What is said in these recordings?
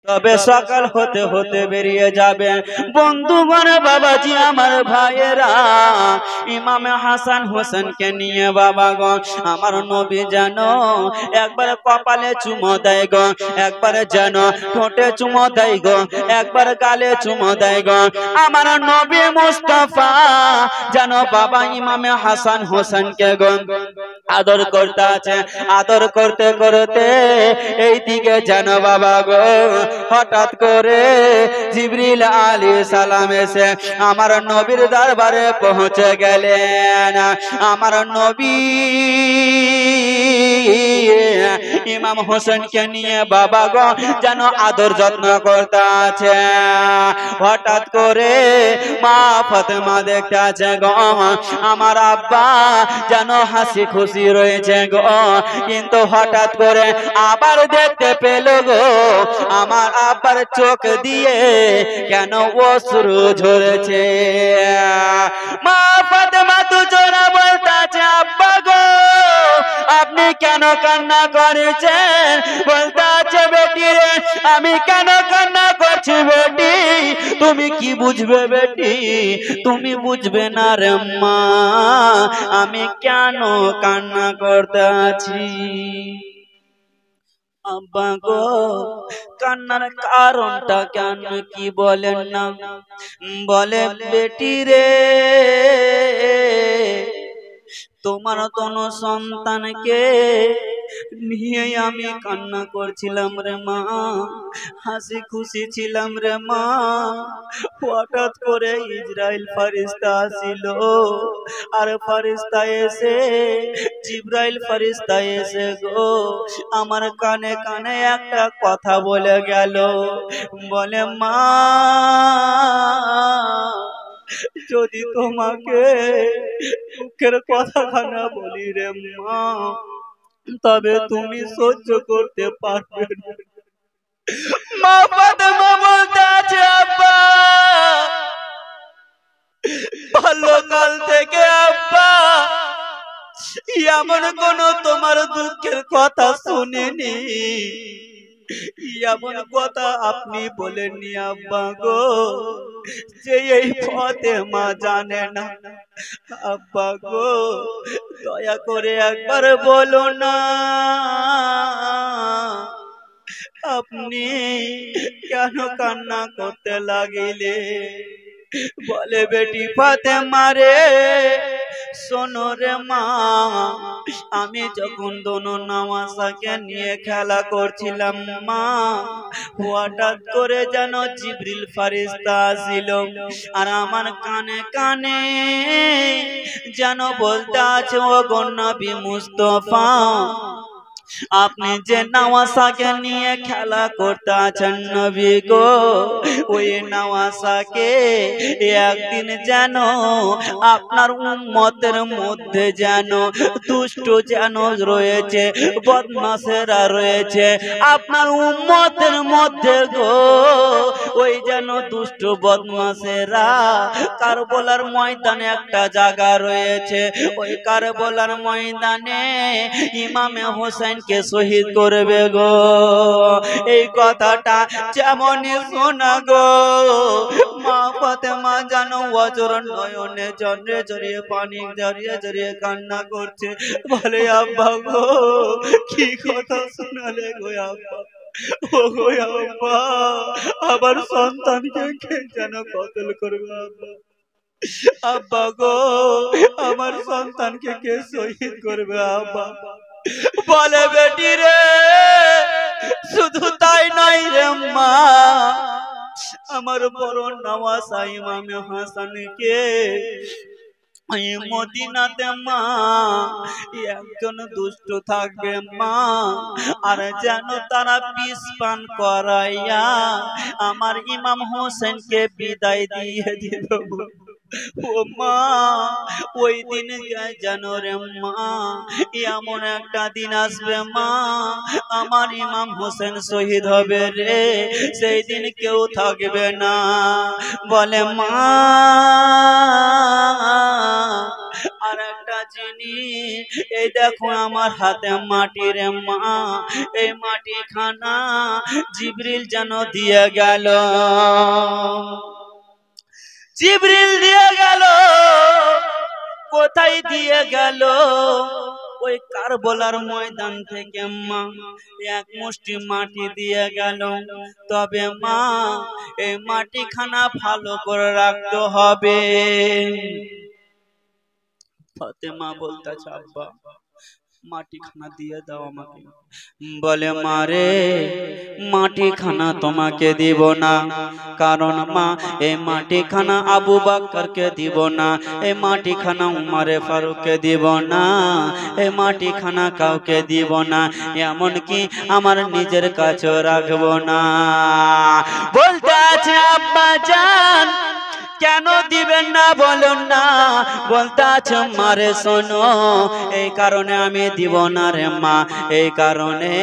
তবে সকাল হতে হতে বেরিয়ে যাবে। বন্ধুগণ, বাবাজি, আমার ভাইয়েরা, ইমাম হাসান হোসেনকে নিয়ে বাবাগণ আমার নবী যেন একবার কপালে চুমো দেয় গো, একবার যেন ঠোঁটে চুমো দেয় গো, একবার গালে চুমো দেয় গো। আমার নবী মুস্তাফা যেন বাবা ইমাম হাসান হোসেনকে গো আদর করতে আছে। আদর করতে করতে এই দিকে যেন বাবা গো হঠাৎ করে জিবরিল আলাইহিস সালাম এসে আমার নবীর দরবারে পৌঁছে গেলেন। আমার নবী ইমাম হোসেনকে নিয়ে বাবা গো যেন আদর যত্ন করতে আছে। হঠাৎ করে মা ফাতেমা দেখতে আছে গো আমার আব্বা যেন হাসি খুশি রয়েছে গো, কিন্তু হঠাৎ করে আবার দেখতে পেল গো আমার আব্বার চোখ দিয়ে কেন অশ্রু ঝরেছে। মা ফাতেমা দুজনা বলতে আছে আব্বা গো আপনি কেন কান্না করেছেন? বলতে আছে বেটি রে আমি কেন কান্না করছি বেটি, তুমি কি বুঝবে বেটি, তুমি বুঝবে না রে মা আমি কেন কান্না করতে আছি। আব্বা গো কান্নার কারণটা কেন কি বলেন না? বলে বেটি রে তোমার কোন সন্তানকে নিয়ে আমি কান্না করছিলাম রে মা, হাসি খুশি ছিলাম রে মা। হঠাৎ করে ইসরাইল ফেরেশতা আসিল, আর ফেরেশতা এসে জিবরাইল ফেরেশতা এসে গো আমার কানে কানে একটা কথা বলে গেল। বলে মা যদি তোমাকে দুঃখের কথাখানা বলি রে মা তবে তুমি সহ্য করতে পারবে না। মা ফাতেমা বলতে আছে আব্বা বাল্যকাল থেকে আব্বা এমন কোন তোমার দুঃখের কথা শুনিনি, এমন কথা আপনি বলেননি আব্বা গো যে এই ফাতেমা জানে না। আব্বা গো দয়া করে একবার বলো না আপনি কেন কান্না করতে লাগিলে। বলে বেটি ফাতেমা রে শোনো রে মা, আমি যখন দোনো নামাজাকে নিয়ে খেলা করছিলাম মা, হঠাৎ করে যেন জিবরিল ফেরেশতা আসিল আর আমার কানে কানে যেন বলতে আছে ও গো নবী মুস্তাফা আপনি যে নওয়াসাকে নিয়ে খেলা করতে আছেন নবী গো, ওই নওয়াসাকে একদিন যেন আপনার উম্মতের মধ্যে যেন দুষ্ট যেন রয়েছে, বদমাশেরা রয়েছে আপনার উম্মতের মধ্যে গো, ওই যেন দুষ্ট বদমাশেরা কারবালার ময়দানে একটা জায়গা রয়েছে, ওই কারবালার ময়দানে ইমামে হোসেন কে শহীদ করবে গো। এই কথাটা যেমনই শোনা গো মা ফাতেমা জানো অজর নয়নে জন্রে জড়িয়ে পানি জড়িয়ে জড়িয়ে কান্না করছে। বলে আব্বা গো কি কথা শোনালে গো আব্বা, ও গো আব্বা আবার সন্তানকে কে যেন কতল করবে আব্বা, আব্বা গো আমার সন্তানকে কে শহীদ করবে আব্বা। বলে বেটি রে শুধু তাই নাই রে মা, আমার বড় নওয়াসা ইমামে হাসানকে মদিনাতে মা একজন দুষ্ট থাকবে মা, আর যেন তারা বিষ পান করাইয়া আমার ইমাম হোসেনকে বিদায় দিয়ে দিল। ও মা ওই দিন জানো রে মা এমন একটা দিন আসবে মা আমার ইমাম হোসেন শহীদ হবে রে, সেই দিন কেউ থাকবে না। বলে মা আর একটা জিনিস, এই দেখো আমার হাতে মাটির মা, এই মাটি খানা জিবরিল যেন দিয়ে গেল, জিবরিল দিয়ে গেল। কোথায় দিয়ে গেল? ওই কারবালার ময়দান থেকে মা এক মুষ্টি মাটি দিয়ে গেল। তবে মা এই মাটিখানা ভালো করে রাখতে হবে। ফাতেমা বলতেছে আব্বা মাটিখানা দিয়ে দাও আমাকে। বলে মারে মাটিখানা তোমাকে দিব না, কারণ মা এই মাটিখানা আবু বকরকে দিব না, এই মাটিখানা উমরে ফারুককে দিব না, এই মাটিখানা কাউকে দিব না, এমনকি আমার নিজের কাছে রাখবো না। বলতে আছে আব্বা জান কেন দিবেন না বলুন না? বলতে আছে মারে শোনো, এই কারণে আমি দিব না রে মা, এই কারণে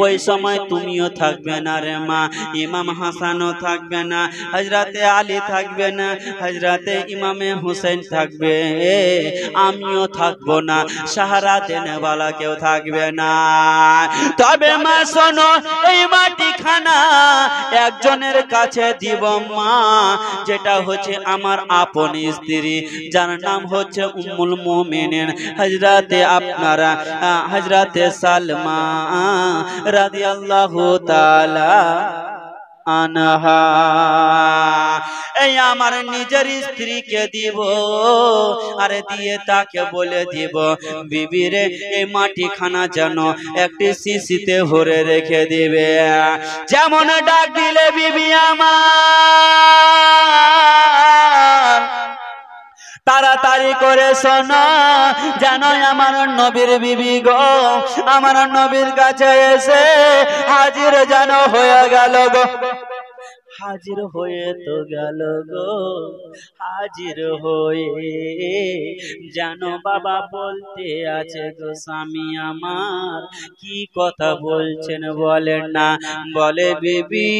ওই সময় তুমিও থাকবে না রে মা, ইমাম হাসানও থাকবে না, হযরতে আলী থাকবে না, হযরতে ইমামে হুসেন থাকবে, আমিও থাকবো না, সাহারা দেনেওয়ালা কেউ থাকবে না। তবে মা শোনো, এই মাটিখানা একজনের কাছে দিব মা, যেটা হচ্ছে আমার আপন স্ত্রী, যার নাম হচ্ছে উম্মুল মুমিনিন হযরতে আপনারা হযরতে সালমা রাদিয়াল্লাহু তাআলা আনহা। এই আমার নিজের স্ত্রীকে দিব, আরে দিয়ে তাকে বলে দিব বিবি রে এই মাটিখানা যেন একটি শিশিতে ভরে রেখে দিবে। যেমন ডাক দিলে বিবি আমার তাড়াতাড়ি করে শোনো, জানো আমার নবীর বিবি গো আমার নবীর কাছে এসে হাজির যেন হয়ে গেল গো, হাজির হয়ে তো গেল গো, হাজির হয়ে জানো বাবা বলতে আছে গো স্বামী আমার, কি কথা বলছেন বলেন না? বলে বিবি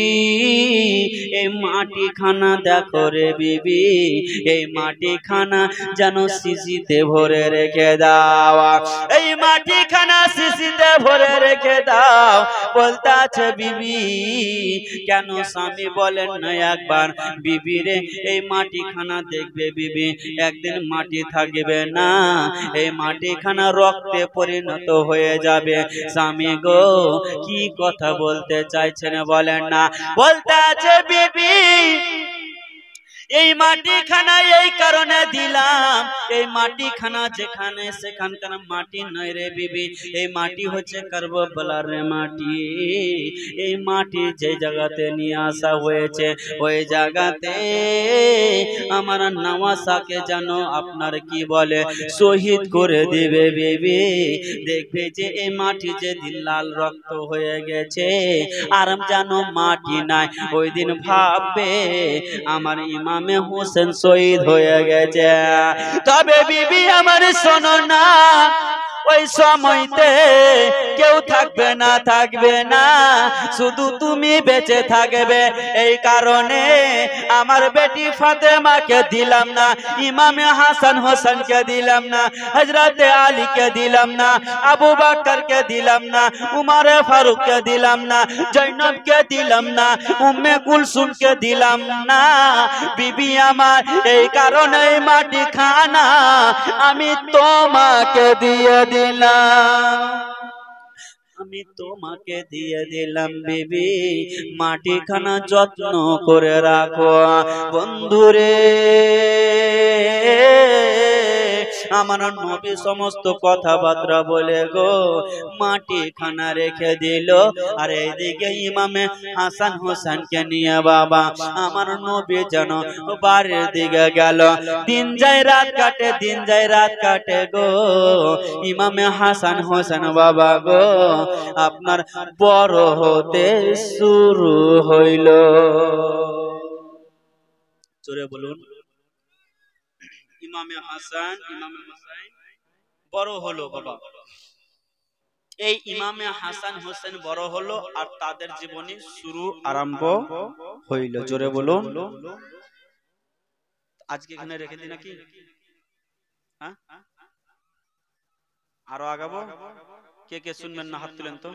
এই মাটিখানা দেখো রে বিবি, এই মাটিখানা যেন শিশিতে ভরে রেখে দাও, এই মাটিখানা শিশিতে ভরে রেখে দাও। বলতে আছে বিবি কেন স্বামী বলেন না একবার? বিবি রে এই মাটিখানা দেখবে বিবি, একদিন মাটি থাকবে না, এই মাটিখানা রক্তে পরিণত হয়ে যাবে। স্বামী গো কি কথা বলতে চাইছেন বলেন না? বলতে আছে বিবি এই মাটিখানা এই কারণে দিলাম, এই মাটিখানা যেখানে সেখানকার মাটি নয় রে বিবি, এই মাটি হচ্ছে কারবালার মাটি। এই মাটি যে জায়গাতে নিয়ে আসা হয়েছে ওই জায়গাতে আমার নওয়াসাকে যেন আপনার কি বলে শহীদ করে দিবে বিবি। দেখবে যে এই মাটি যে দিন লাল রক্ত হয়ে গেছে আর যেন মাটি নাই, ওই দিন ভাববে আমার ইমামে হোসেন শহীদ হয়ে গেছে। তবে বিবি আমার শোনো না, ওই সময়তে কেউ থাকবে না, থাকবে না, শুধু তুমি বেঁচে থাকবে। এই কারণে আমার বেটি ফাতেমাকে দিলাম না, ইমামে হাসান হোসেনকে দিলাম না, হযরতে আলীকে দিলাম না, আবু বকরকে দিলাম না, উমরে ফারুককে দিলাম না, জৈনবকে দিলাম না, উম্মে কুলসুমকে দিলাম না। বিবি আমার এই কারণে মাটি খানা আমি তোমাকে দিয়ে দিলাম, আমি তোমাকে দিয়ে দিলাম বিবি, মাটিখানা যত্ন করে রাখো। বন্ধুরে আমার নবী সমস্ত কথাবার্তা বলে গো মাটিখানা রেখে দিল। আর এইদিকে ইমামে হাসান হোসেনকে নিয়ে বাবা আমার নবী যেন বাড়ির দিকে গেল। দিন যায় রাত কাটে, দিন যায় রাত কাটে গো, ইমামে হাসান হোসেন বাবা গো আপনার বড় হতে শুরু হইল। জোরে বলুন। ইমামে হাসান বড় হলো বাবা। এই ইমামে হাসান হোসেন বড় হলো আর তাদের জীবনী শুরু আরম্ভ হইল। জোরে বলুন। আজকে এখানে রেখে দিই নাকি? হ্যাঁ আরো আগাবো? কে কে শুনবেন না হাত তুলেন তো।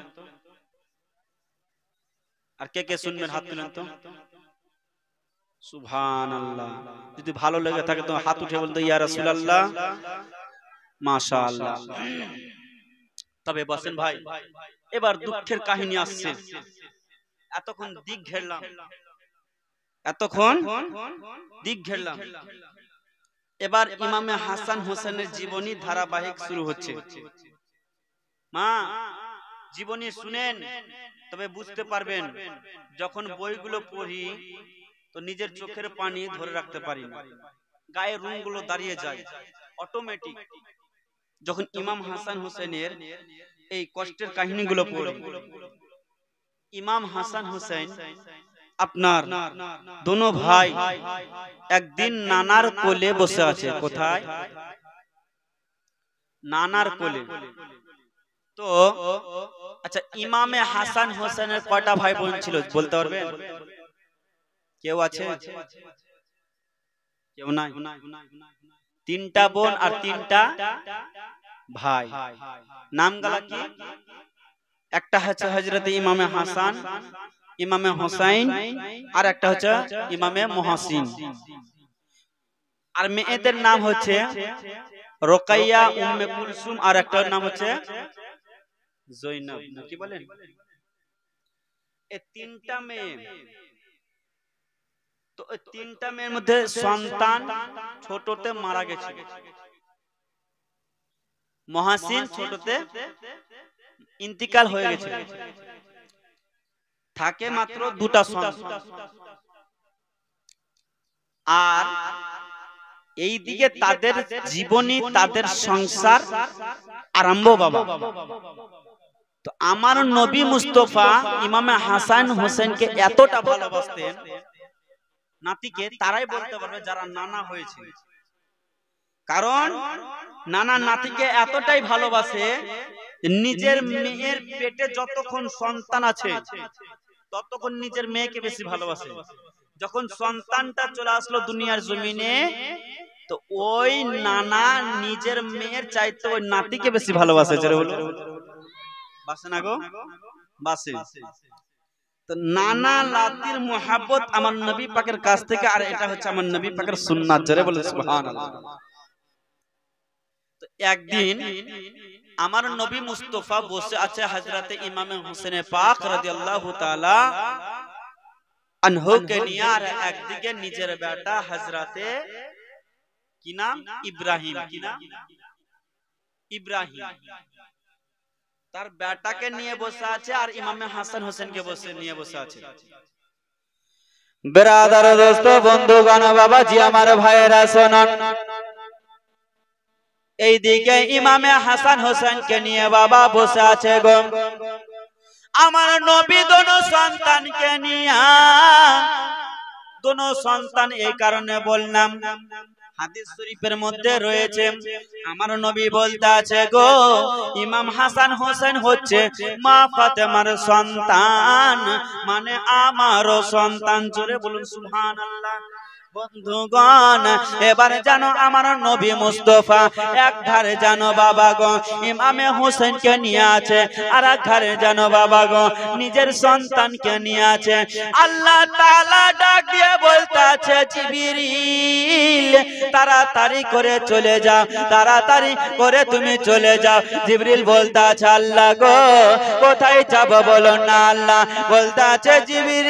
আর কে কে শুনবেন হাত তুলেন তো। সুবহানাল্লাহ। যদি ভালো লেগে থাকে তো হাত উঠে বলতে ইয়া রাসূলুল্লাহ, মাশাআল্লাহ। তবে বসেন ভাই, এবার দুঃখের কাহিনী আসছে। এতক্ষণ দিক ঘেরলাম, এবার ইমামে হাসান হোসেনের জীবনী ধারাবাহিক শুরু হচ্ছে। মা জীবনী শুনেন, তবে বুঝতে পারবেন যখন বইগুলো পড়ি তো নিজের চোখের পানি ধরে রাখতে পারি না, গায়ের রুমগুলো দাঁড়িয়ে যায় অটোমেটিক। যখন ইমাম হাসান হোসেনের এই কষ্টের কাহিনীগুলো পড়ি, ইমাম হাসান হোসেন আপনার দোনো ভাই একদিন নানার কোলে বসে আছে। কোথায়? নানার কোলে। তো আচ্ছা, ইমামে হাসান হোসেনের কয়টা ভাই বোন ছিল বলতে পারবেন? কেউ আছে? কেউ নাই? তিনটা বোন আর তিনটা ভাই। নামগুলা কি? একটা হচ্ছে হযরতে ইমামে হাসান, ইমামে হোসেন, আর একটা হচ্ছে ইমামে মুহসিন। আর মেয়েদের নাম হচ্ছে রোকাইয়া, উম্মে কুলসুম, আর একটার নাম হচ্ছে জয়নব। কি বলেন? এই তিনটা মেয়ে। তো এই তিনটা মেয়ের মধ্যে সন্তান ছোটতে মারা গেছে। মুহসিন ছোটতে ইন্তিকাল হয়ে গেছে। থাকে মাত্র দুটা সন্তান। আর এইদিকে তাদের জীবনী, তাদের সংসার আরম্ভ বাবা। তো আমার নবী মুস্তাফা ইমামে হাসান হোসেনকে এতটা ভালোবাসতেন, নাতিকে তারাই বলতে পারবে যারা নানা হয়েছে। কারণ নানা নাতিকে এতটাই ভালোবাসে, নিজের মেয়ের পেটে যতক্ষণ সন্তান আছে ততক্ষণ নিজের মেয়েকে বেশি ভালোবাসে। যখন সন্তানটা চলে আসলো দুনিয়ার জমিনে, তো ওই নানা নিজের মেয়ের চাইতে ওই নাতিকে বেশি ভালোবাসে। বাসে না গো? বাসে। তো নানা নাতির মোহাব্বত আমার নবী পাকের কাছ থেকে, আর এটা হচ্ছে আমার নবী পাকের সুন্নাত। জোরে বলে সুবহানাল্লাহ। তো একদিন আমার নবী মুস্তাফা বসে আছে হযরতে ইমামে হোসেন পাক রাদিয়াল্লাহু তাআলা আনহু কে নিয়ে, আর একদিকে নিজের বেটা হযরতে কি নাম? ইব্রাহিম। কি নাম? ইব্রাহিম। তার বেটাকে নিয়ে বসে আছে, আর ইমামে হাসান হোসেনকে নিয়ে বসে আছে। ব্রাদার, দোস্ত, বন্ধুগণ, বাবাজি, আমার ভাইয়েরা শুনুন। এইদিকে ইমামে হাসান হোসেনকে নিয়ে বাবা বসে আছে গো। আমার নবী দোনো সন্তানকে নিয়ে, দোনো সন্তান এই কারণে বললাম, হাদিস শরীফের মধ্যে রয়েছে আমার নবী বলতে আছে গো, ইমাম হাসান হোসেন হচ্ছে মা ফাতেমার সন্তান, মানে আমারও সন্তান। জোরে বলুন সুবহানাল্লাহ। বন্ধুগণ, এবার জানো আমার নবী মুস্তাফা এক ধারে জানো বাবা গো ইমামে হোসেনকে নিয়ে আছে, আর এক ধারে জানো বাবা গো নিজের সন্তানকে নিয়ে আছে। আল্লাহ তাআলা ডাক দিয়ে বলতে আছে, জিবরিল তাড়াতাড়ি করে চলে যাও, তাড়াতাড়ি করে তুমি চলে যাও। জিবরিল বলতে আছে, আল্লাহ গো কোথায় যাব বলো না। আল্লাহ বলতে আছে, জিবরিল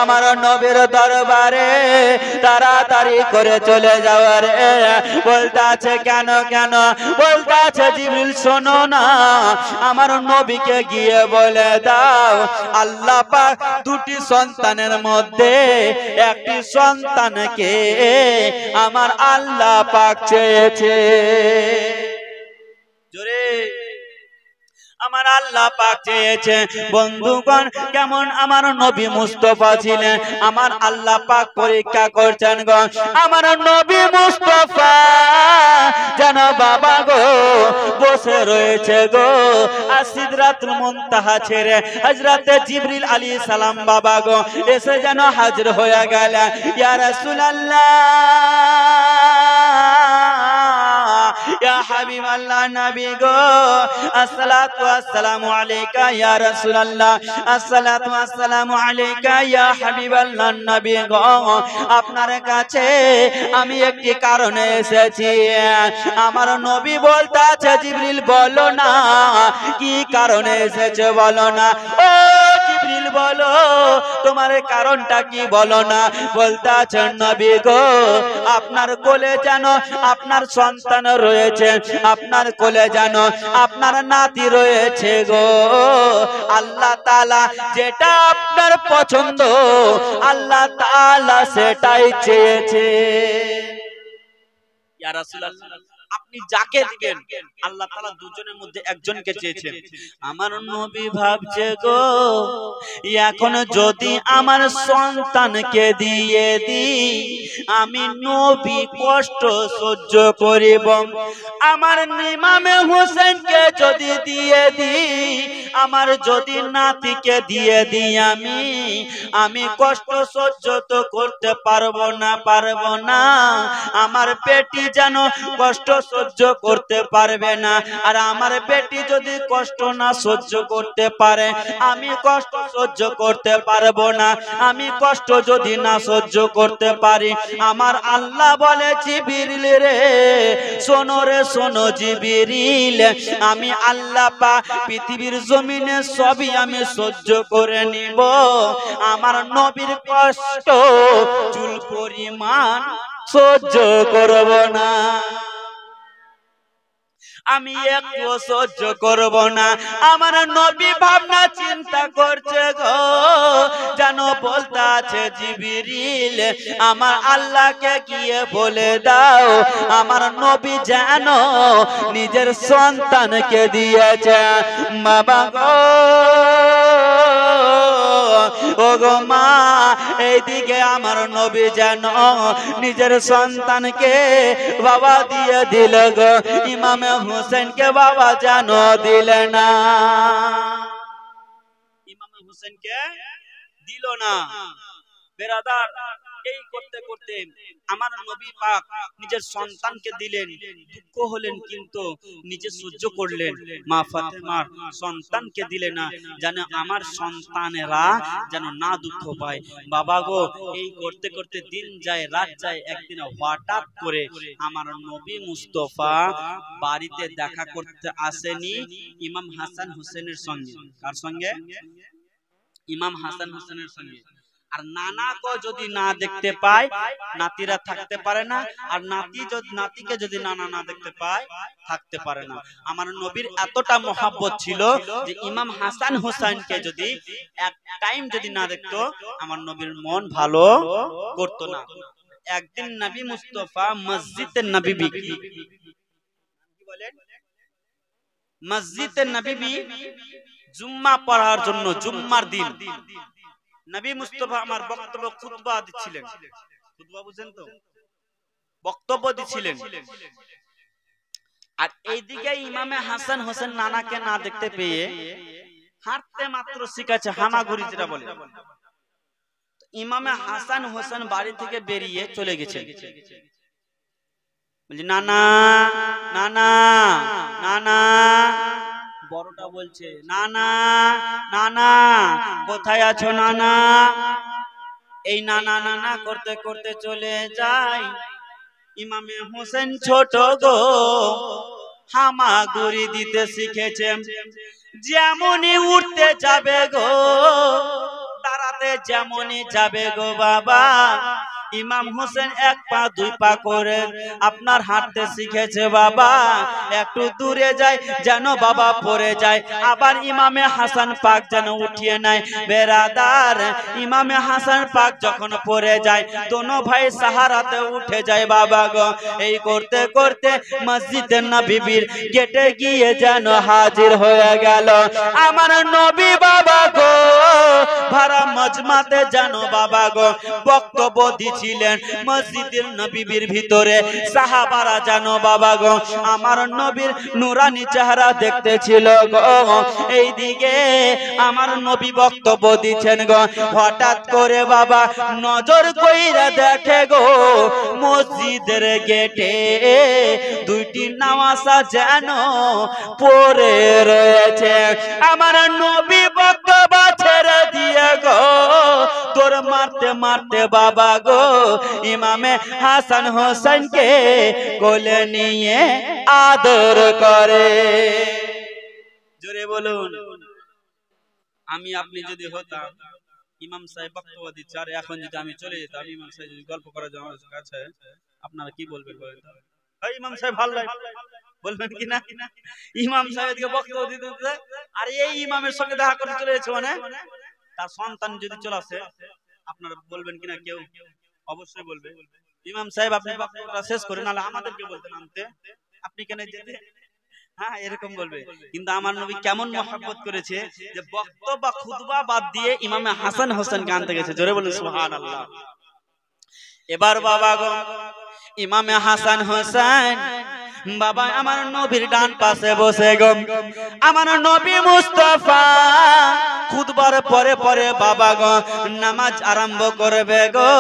আমার নবীর দরবারে তাড়াতাড়ি করে চলে যাওয়ার। বলতে আছে, কেন কেন? বলতে আছে, জিবরিল শোনো না, আমার নবীকে গিয়ে বলে দাও আল্লাহ পাক দুটি সন্তানের মধ্যে একটি সন্তানকে আমার আল্লাহ পাক চেয়েছে। জোরে আমার আল্লাহ পাক চেয়েছে। বন্ধুগণ, কেমন আমার নবী মুস্তাফা ছিলেন, আমার আল্লাহ পাক পরীক্ষা করছেন গো। আমার নবী মুস্তাফা যেন বাবা গো বসে রয়েছে গো, আর সিদরাতুল মুনতাহা ছেড়ে হযরতে জিবরিল আলাইহিস সালাম বাবা গো এসে যেন হাজির হয়ে গেলেন। ইয়া রাসূলুল্লাহ ইয়া হাবিবাল্লাহ নবী গো আসসালাতু আসসালামু আলাইকা ইয়া রাসূলুল্লাহ আসসালাতু আসসালামু আলাইকা ইয়া হাবিবাল্লাহ নবী গো আপনার কাছে আমি একটি কারণে এসেছি আমার নবী বলতাছে জিবরিল বলো না কি কারণে এসেছো বলো না ও জিবরিল বলো তোমার কারণটা কি বলো না বলতাছেন নবী গো আপনার কোলে জানো আপনার সন্তান রয়েছে আপনার কোলে জানো আপনার নাতি রয়েছে গো আল্লাহ তাআলা যেটা আপনার পছন্দ আল্লাহ তাআলা সেটাই চেয়েছে ইয়া রাসূলুল্লাহ আপনি যাকে দিবেন আল্লাহ তাআলা দুজনের মধ্যে একজনকে চেয়েছেন আমার নবী ভাবছে গো এখন যদি আমার সন্তানকে দিয়ে দিই আমি নবী কষ্ট সহ্য করিব আমার ইমামে হোসেনকে যদি দিয়ে দিই আমার যদি নাতিকে দিয়ে দিই আমি কষ্ট সহ্য তো করতে পারবো না আমার পেটি যেন কষ্ট সহ্য করতে পারবে না আর আমার পেটি যদি কষ্ট না সহ্য করতে পারে আমি কষ্ট সহ্য করতে পারবো না আমি কষ্ট যদি না সহ্য করতে পারি আমার আল্লাহ বলে জিবরিল রে শোনো জিবরিল আমি আল্লাহ পাক পৃথিবীর জমিনে সবই আমি সহ্য করে নিব আমার নবীর কষ্ট চুল পরিমাণ সহ্য করব না আমি একটু সহ্য করব না আমার নবী ভাবনা চিন্তা করছে গো জানো বলতাছে জিবরিল আমার আল্লাহকে গিয়ে বলে দাও আমার নবী জানো নিজের সন্তানকে দিয়েছে বাবা গো ও গো মা এইদিকে আমার নবী জানো নিজের সন্তানকে বাবা দিয়ে দিল গো ইমামে হোসেনকে বাবা জানো দিলে না ইমামে হোসেনকে দিল না বেরাদার এই করতে করতে আমার নবী পাক নিজের সন্তানকে দিলেন দুঃখ হলেন কিন্তু নিজে সহ্য করলেন মা ফাতেমার সন্তানকে দিলে না যেন আমার সন্তানেরা যেন না দুঃখ পায় বাবা গো এই করতে করতে দিন যায় রাত যায় একদিন হঠাৎ করে আমার নবী মুস্তাফা বাড়িতে দেখা করতে আসেনি ইমাম হাসান হোসেনের সঙ্গে কার সঙ্গে ইমাম হাসান হোসেনের সঙ্গে আর নানাকে যদি না দেখতে পায় নাতিরা থাকতে পারে না আর নাতিকে যদি নানা না দেখতে পায় থাকতে পারে না আমার নবীর এতটা মহব্বত ছিল যে ইমাম হাসান হোসেনকে যদি এক টাইম যদি না দেখতো আমার নবীর মন ভালো করতো না একদিন নবী মুস্তাফা মসজিদে নববী কি বলেন মসজিদে নববী জুম্মা পড়ার জন্য জুম্মার দিন নবী মুস্তাফা আমার বক্তব্য খুতবা দিচ্ছিলেন খুতবা বুঝেন তো বক্তব্য দিচ্ছিলেন আর এইদিকে ইমামে হাসান হোসেন নানাকে না দেখতে পেয়ে হাঁটতে মাত্র শিখেছে হামাগুড়ি যেটা বলে ইমামে হাসান হোসেন বাড়ি থেকে বেরিয়ে চলে গেছে বলছে নানা নানা নানা বড়টা বলছে নানা নানা কোথায় আছো নানা এই নানা নানা করতে করতে চলে যায় ইমামে হোসেন ছোট গো হামাগুড়ি দিতে শিখেছে যেমনই উঠতে যাবে গো দাঁড়াতে যেমনই যাবে গো বাবা ইমাম হোসেন এক পা দুই পা করে আপনার হাঁটতে শিখেছে বাবা একটু দূরে যায় যেন বাবা পড়ে যায় আবার ইমামে হাসান পাক যেন উঠিয়ে নেয় বেরাদার ইমামে হাসান পাক যখন পড়ে যায় দোনো ভাই সাহারাতে উঠে যায় বাবা গো এই করতে করতে মসজিদে নববীর গেটে গিয়ে যেন হাজির হয়ে গেল আমার নবী বাবা গো ভাড়া মজমাতে জানো বাবা গো বক্তব্য দিছিলেন মসজিদের নববীর ভিতরে। সাহাবারা জানো বাবা গো আমার নবীর নুরানি চেহারা দেখতেছিল গো। এইদিকে আমার নবী বক্তব্য দিচ্ছেন গো, হঠাৎ করে বাবা নজর কইরা দেখে গো মসজিদের গেটে দুইটি নামাজা যেন পড়ে রয়েছে। আমার নবী বক্তব্য ছেড়ে দিয়ে গো তোর মারতে মারতে বাবা গো ইমামে হাসান হোসেনকে কোলে নিয়ে আদর করে। জোরে বলুন। আমি আপনি যদি হতাম ইমাম সাহেব বক্তব্য দিচ্ছে আর এখন যদি আমি চলে যেতাম ইমাম সাহেব যদি গল্প করা যায় আমার কাছে, আপনারা কি বলবেন বলেন? ইমাম সাহেব ভালো লাগে বলবেন কি না? ইমাম সাহেবকে বক্তব্য দিতে আর এই ইমামের সঙ্গে দেখা করতে চলে যাচ্ছে, মানে তার সন্তান যদি চলে আসে আপনারা বলবেন কিনা? কেউ অবশ্যই বলবে ইমাম সাহেব আপনি বক্তব্যটা শেষ করে নাহলে আমাদেরকে বলতেন আনতে, আপনি কেন যেতে? হ্যাঁ এরকম বলবে। কিন্তু আমার নবী কেমন মহব্বত করেছে যে বক্তব্য খুতবা বাদ দিয়ে ইমামে হাসান হোসেনকে আনতে গেছে। জোরে বলুন সুবহানাল্লাহ। এবার বাবা গো ইমামে হাসান হোসেন বাবা আমার নবীর ডান পাশে বসে গো। আমার নবী মুস্তাফা খুতবার পরে পরে বাবা গো নামাজ আরম্ভ করবে গো।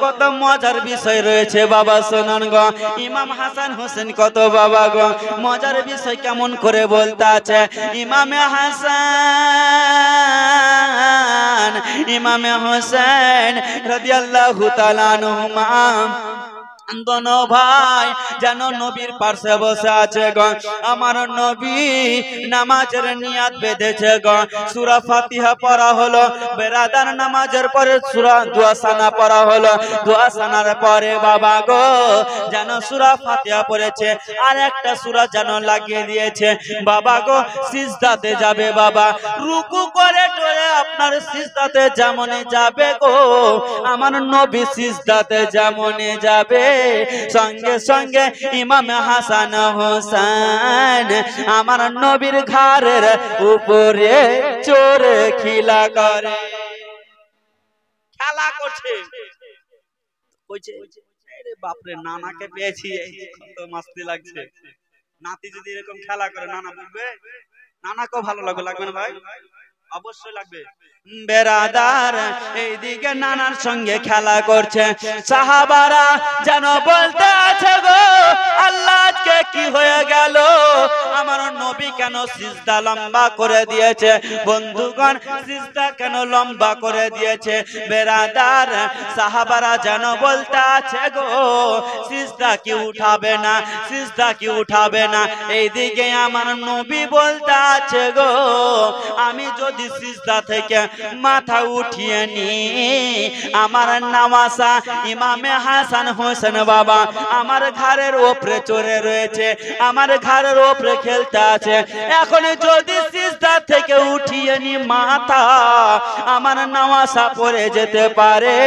কত মজার বিষয় রয়েছে বাবা শোনান গো। ইমাম হাসান হোসেন কত বাবা গো মজার বিষয় কেমন করে বলতে আছে। ইমামে হাসান ইমামে হোসেন রাদিয়াল্লাহু তাআলা আনহুমা দোনো ভাই যেন নবীর পাশে বসে আছে গো। আমার নবী নামাজের নিয়াত বেঁধেছে গো। সূরা ফাতিহা পড়া হলো, বেরাদার নামাজের পরে সূরা দুআসানা পড়া হলো। দুআসানার পরে বাবা গো যেন সূরা ফাতিহা পড়েছে আর একটা সূরা যেন লাগিয়ে দিয়েছে বাবা গো। সিজদাতে যাবে বাবা, রুকু করে টরে আপনার সিজদাতে যেমনে যাবে গো আমার নবী সিজদাতে যেমনে যাবে সঙ্গে সঙ্গে ইমাম হাসান হোসেন আমার নবীর ঘাড়ের উপরে চড়ে খিলা করে খেলা করছে। কইছে আরে বাপ রে নানাকে পেয়েছি কত মস্তি লাগছে। নাতি যদি এরকম খেলা করে নানা বুঝবে, নানাকেও ভালো লাগবে, লাগবে না ভাই? অবশ্যই লাগবে। বেরাদার এইদিকে নানার সঙ্গে খেলা করছে। সাহাবারা যেন বলতে আছে গো আল্লাহ আজকে কি হয়ে গেল, আমার নবী কেন সিজদা লম্বা করে দিয়েছে? বন্ধুগণ সিজদা কেন লম্বা করে দিয়েছে? বেরাদার সাহাবারা যেন বলতে আছে গো সিজদা কি উঠাবে না, সিজদা কি উঠাবে না। এইদিকে আমার নবী বলতে আছে গো আমি যদি সিজদা থেকে মাথা উঠিয়ে নি আমার নামাজা ইমামে হাসান হোসেন বাবা আমার ঘাড়ের উপরে চড়ে রয়েছে, আমার ঘাড়ের উপরে খেলতে আছে। এখন যদি সিজদা থেকে উঠিয়ে নি মাথা আমার নামাজা পড়ে যেতে পারে,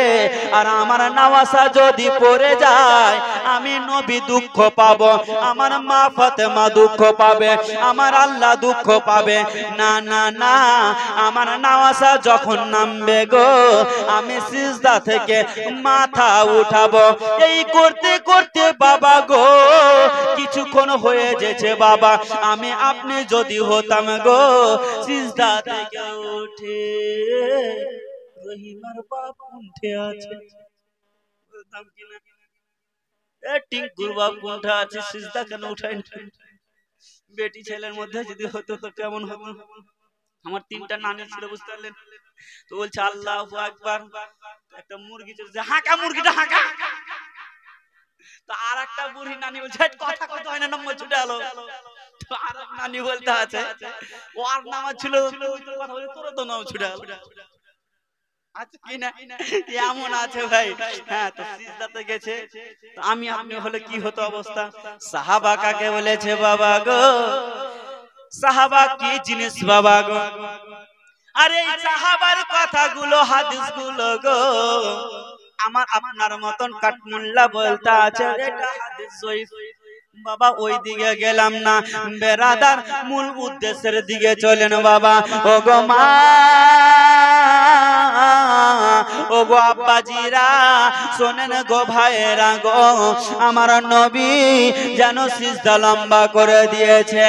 আর আমার নামাজা যদি পড়ে যায় আমি নবী দুঃখ পাবো, আমার মা ফাতেমা দুঃখ পাবে, আমার আল্লাহ দুঃখ পাবে। না না না, আমার নামাজা যখন নামবে গো আমি সিজদা থেকে মাথা উঠাবো। এই করতে করতে বাবা গো কিছুক্ষণ হয়ে যেছে বাবা, আমি আপনি যদি হতাম গো সিজদা থেকে উঠে রহিমার বাপ উঠে আছে বলতাম কিনা টিঙ্কুর বাপ উঠে আছে সিজদা কেন উঠাই? বেটি ছেলের মধ্যে যদি হতো তো কেমন হতো? আমার তিনটা নানি ছিল বুঝতে পারলেন তো বলছে আল্লাহু আকবার, একটা মুরগি চলছে হাঁকা, মুরগিটা হাঁকা। তো আর একটা বুড়ি নানি বলছে কথা কথা হয় না নম্বর ছুটে আলো। তো আর নানি বলতে আছে ওর নামাজ ছিল কথা বলে তোর তো নাম ছুটে আলো। আচ্ছা কি না এমন আছে ভাই। হ্যাঁ তো সিজদাতে গেছে, তো আমি আপনি হলে কি হতো অবস্থা? সাহাবা কাকে বলেছে বাবা গো? সাহাবা কি জিনিস বাবা গো? আরে সাহাবার কথাগুলো হাদিসগুলো গো আমার আপনার মতন কাটমুল্লা বলতে আছে এটা হাদিস জয়ীফ বাবা। ওই দিকে গেলাম না বেরাদার, মূল উদ্দেশ্যের দিকে চলেন বাবা। ও গো মা ও গো আব্বাজিরা শোনেন গো ভাইয়েরা গো, আমার নবী যেন সিজদা লম্বা করে দিয়েছে।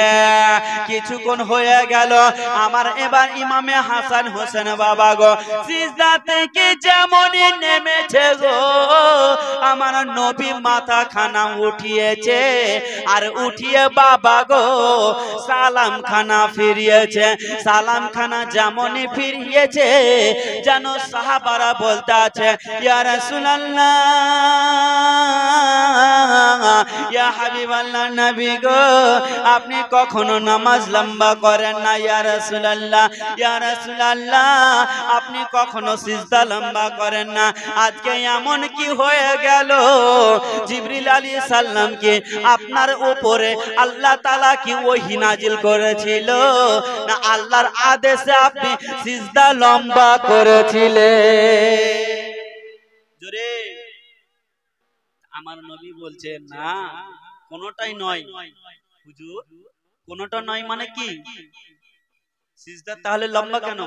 কিছুক্ষণ হয়ে গেল, আমার এবার ইমামে হাসান হোসেন বাবা গো সিজদা থেকে যেমনই নেমেছে গো, আমার নবী মাথা খানা উঠিয়েছে, আর উঠিয়ে বাবা গো সালাম খানা ফিরিয়েছে। সালাম খানা যেমনই ফিরিয়েছে, যেন সাহাবারা বলতে আছে ইয়া রাসূলুল্লাহ, ইয়া হাবিবাল্লাহ, নবী গো আপনি কখনো নামাজ লম্বা করেন না। ইয়া রাসূলুল্লাহ, ইয়া রাসূলুল্লাহ, আপনি কখনো সিজদা লম্বা করেন না। আজকে এমন কি হয়ে গেল, জিবরিল আলাইহিস সালাম কি আপনার উপরে আল্লাহ তাআলা কি ওহী নাজিল করেছিল, না আল্লাহর আদেশে আপনি সিজদা লম্বা করেছিলেন? জোরে আমার নবী বলছে না, কোনটাই নয় হুজুর, কোনটা নয়। মানে কি সিজদা তাহলে লম্বা কেন?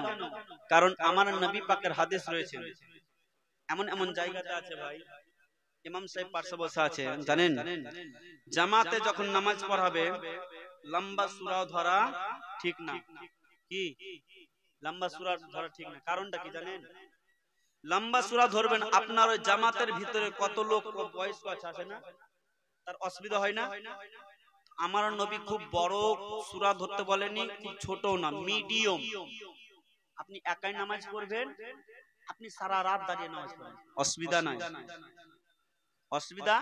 কারণ আমার নবী পাকের হাদিস রয়েছে, এমন এমন জায়গাতে আছে ভাই, ইমাম সাহেব পাশে বসে আছে জানেন, জামাতে যখন নামাজ পড়াবে লম্বা সূরা ধরা ঠিক না। কি লম্বা সূরা ধরা ঠিক না? কারণটা কি জানেন? লম্বা সূরা ধরবেন, আপনার ওই জামাতের ভিতরে কত লোক বয়স্ক আছে না, তার অসুবিধা হয় না? আমার নবী খুব বড় সূরা ধরতে বলেনি, খুব ছোট না, মিডিয়াম। আপনি একাই নামাজ পড়বেন, আপনি সারা রাত দাঁড়িয়ে নামাজ পড়বেন, অসুবিধা নাই। অসুবিধা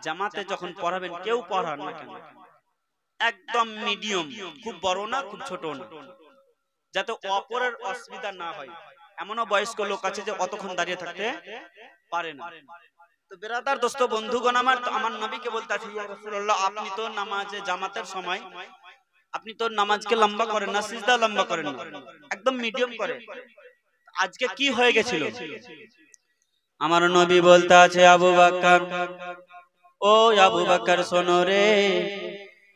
জামাতে যখন পড়াবেন, কেউ পড়ান না কেন, একদম মিডিয়াম, খুব বড় না খুব ছোট না, যাতে অপরের অসুবিধা না হয়। এমনও বয়স্ক লোক আছে যে অতক্ষণ দাঁড়িয়ে থাকতে পারে না। তো বেরাদার দোস্ত বন্ধুগণ, আমার নবীকে বলতে আছে ইয়া রাসূলুল্লাহ, আপনি তো নামাজে জামাতের সময় আপনি তো নামাজকে লম্বা করেন না, সিজদা লম্বা করেন না, একদম মিডিয়াম করে। আজকে কি হয়ে গেছিল? আমার নবী বলতে আছে আবু বকর, ও আবু বকর শোনো রে,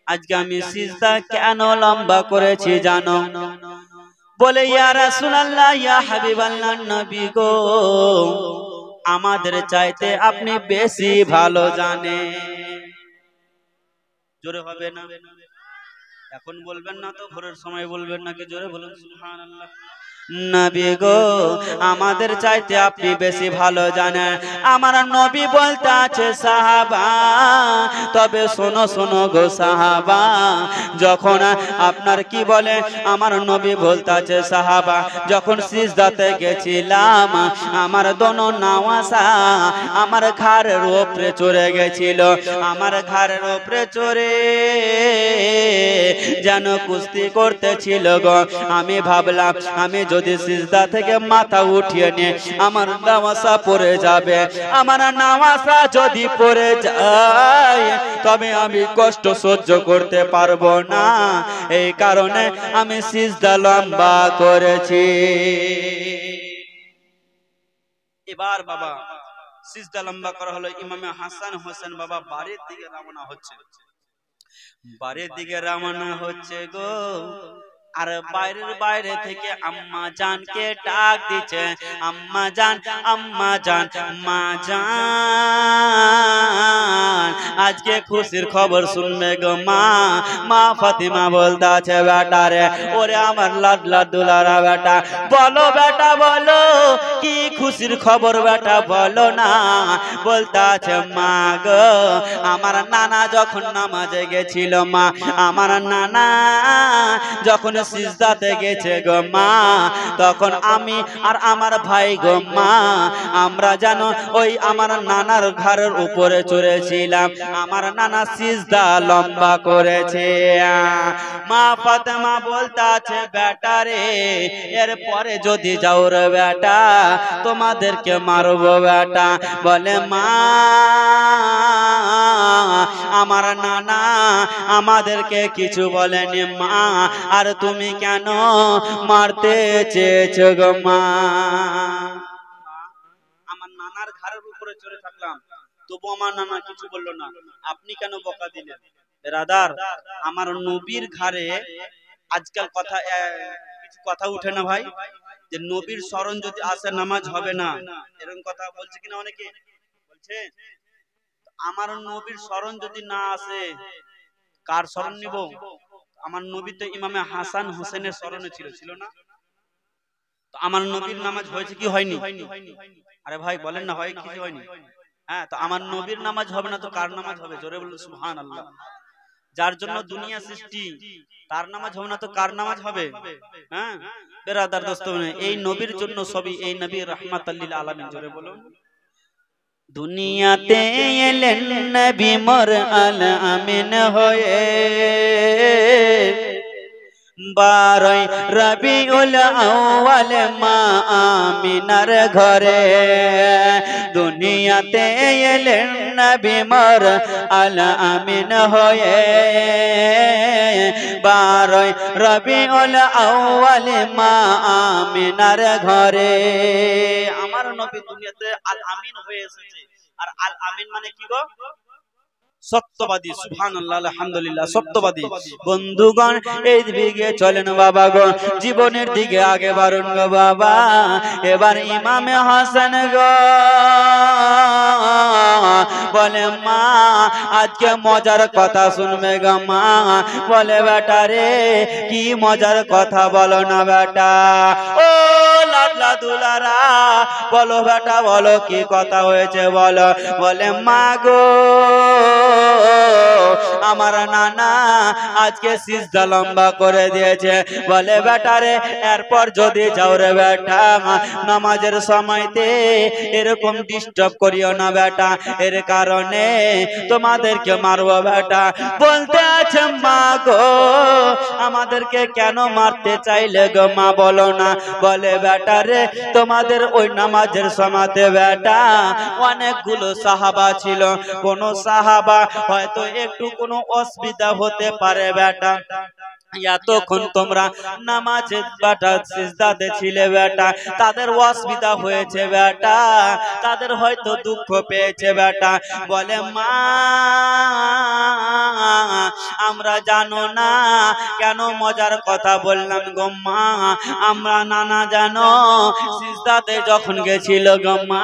আজকে আমি সিজদা কেন লম্বা করেছি জানো? বলে ইয়া রাসূলুল্লাহ, ইয়া হাবিবাল্লাহ, নবী গো আমাদের চাইতে আপনি বেশি ভালো জানেন। জোরে হবে না? এখন বলবেন না তো, ভোরের সময় বলবেন নাকি? জোরে বলুন সুবহানাল্লাহ। নবী গো আমাদের চাইতে আপনি বেশি ভালো জানেন। আমার নবী বলতে আছে সাহাবা, তবে শোনো শোনো গো সাহাবা, যখন আপনার কি বলে, আমার নবী বলতে আছে সাহাবা, যখন সিজদাতে গেছিলাম আমার দোনো নাওয়াসা আমার ঘাড়ের উপরে চড়ে গেছিল, আমার ঘাড়ের উপরে চড়ে যেন কুস্তি করতেছিল গো। আমি ভাবলাম আমি যদি সিজদা থেকে মাথা উঠিয়ে নিয়ে আমার নামাজা পড়ে যাবে, আমার নামাজা যদি পড়ে যায় তবে আমি কষ্ট সহ্য করতে পারবো না, এই কারণে আমি সিজদা লম্বা করেছি। এবার বাবা সিজদা লম্বা করা হলো, ইমামে হাসান হোসেন বাবা বাড়ির দিকে রওনা হচ্ছে, বাড়ির দিকে রওনা হচ্ছে গো। আর বাইরে থেকে আম্মা জানকে ডাক দিচ্ছে, আম্মা জান, আম্মা জান, মা জান আজকে খুশির খবর শুনবে গো মা। মা ফাতিমা বলতে আছে বেটা রে, ওরে আমার লাডলা দুলারা বেটা, বলো বেটা বলো কি খুশির খবর বেটা, বলো না। বলতে আছে মা গো আমার নানা যখন নামাজে গেছিল মা, আমার নানা যখন সিজদাতে গেছে গো মা, তখন আমি আর আমার ভাই গো মা আমরা জানো ওই আমার নানার ঘরের উপরে চড়েছিলাম, আমার নানা সিজদা লম্বা করেছে। মা ফাতেমা বলতে আছে বেটা রে, এরপরে যদি যাও রে বেটা তোমাদেরকে মারবো বেটা। বলে মা আমার নানা আমাদেরকে কিছু বলেনি মা, আর তুমি কেন মারতে চেয়েছো গো মা? আমার নানার ঘাড়ের উপরে চড়ে থাকলাম, তবু আমার নানা কিছু বললো না, আপনি কেন বকা দিলেন? বেরাদার আমার নবীর ঘাড়ে আজকাল কথা কিছু কথা উঠে না ভাই, যে নবীর স্মরণ যদি আসে নামাজ হবে না, এরকম কথা বলছে কিনা অনেকে বলছে। আমার নবীর স্মরণ যদি না আসে কার স্মরণ নিব? আমার নবী তো ইমামে হাসান হোসেনের স্মরণে ছিল, ছিল না? তো আমার নবীর নামাজ হয়েছে কি হয়নি? আরে ভাই বলেন না, হয় কিছু হয়নি? হ্যাঁ, তো আমার নবীর নামাজ হবে না তো কার নামাজ হবে? জোরে বলুন সুবহানাল্লাহ। যার জন্য দুনিয়া সৃষ্টি তার নামাজ হবে না তো কার নামাজ হবে? হ্যাঁ বেরাদার দোস্ত, এই নবীর জন্য সবই, এই নবী রাহমাতাল লিল আলামিন। জোরে বলুন। দুনিয়াতে এলেন নবী মোর আল আমিন হয়ে, 12 রবিউল আউয়াল মা আমিনার ঘরে। দুনিয়াতে এলেন নবী মোর আল আমিন হয়ে, 12 রবিউল আউয়াল মা আমিনার ঘরে। আমার নবী দুনিয়াতে আল আমিন হয়ে এসেছে। আর আল আমিন মানে কি গো? সত্যবাদী। সুবহানাল্লাহ, আলহামদুলিল্লাহ, সত্যবাদী। বন্ধুগণ এই দিকে চলেন বাবা গো, জীবনের দিকে আগে বাড়ুন গো বাবা। এবার ইমামে হাসান গো বলে মা আজকে মজার কথা শুনবে গো মা। বলে বেটা রে কি মজার কথা বলো না বেটা। ও লাডলা দুলারা বলো বেটা, বলো কি কথা হয়েছে বলো। বলে মা গো আমার নানা আজকে সিজদা লম্বা করে দিয়েছে। বলে বেটা রে এরপর যদি যাও রে বেটা নামাজের সময়তে এরকম ডিস্টার্ব করিও না বেটা, এর কারণে তোমাদেরকে মারবো বেটা। বলতে আছে মা গো আমাদেরকে কেন মারতে চাইলে গো মা বলো না। বলে বেটা রে তোমাদের ওই নামাজের সময়তে বেটা অনেকগুলো সাহাবা ছিল, কোন সাহাবা হয়তো একটু কোনো অসুবিধা হতে পারে বেটা, এতক্ষণ তোমরা নামাজে বেটা সিজদাতে ছিলে বেটা, তাদের অসুবিধা হয়েছে বেটা, তাদের হয়তো দুঃখ পেয়েছে বেটা। বলে মা আমরা জানো না কেন মজার কথা বললাম গো মা। আমরা নানা জানো সিজদাতে যখন গেছিল গো মা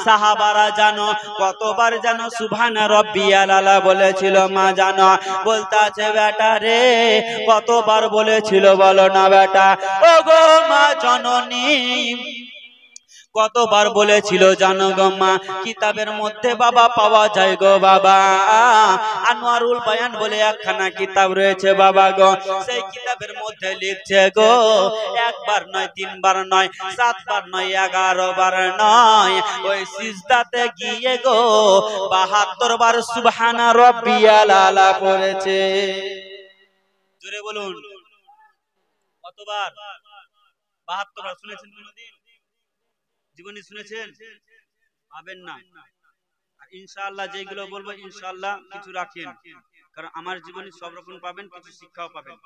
সাহাবারা জানো কতবার জানো সুবহানা রাব্বিয়াল আলা বলেছিল মা জানো। বলতে আছে বেটা রে কতবার বলেছিল বলো না বেটা। ও গো মা জননী কতবার বলেছিল জানো গো মা। কিতাবের মধ্যে বাবা পাওয়া যায় গো বাবা, আনোয়ারুল বায়ান বলে একখানা কিতাব রয়েছে বাবা গো। সেই কিতাবের মধ্যে লিখছে গো একবার নয়, তিনবার নয়, 7 বার নয়, 11 বার নয়, ওই সিজদাতে গিয়ে গো 72 বার সুবহানা রাব্বিয়াল আলা পড়েছে। জোরে বলুন কতবার? 72 বার। শুনেছেন কোনদিন জীবনে? শুনেছেন? পাবেন না। আর ইনশাআল্লাহ যেগুলো বলবো ইনশাআল্লাহ কিছু রাখেন, কারণ আমার জীবনে সব রকম পাবেন, কিছু শিক্ষাও পাবেন।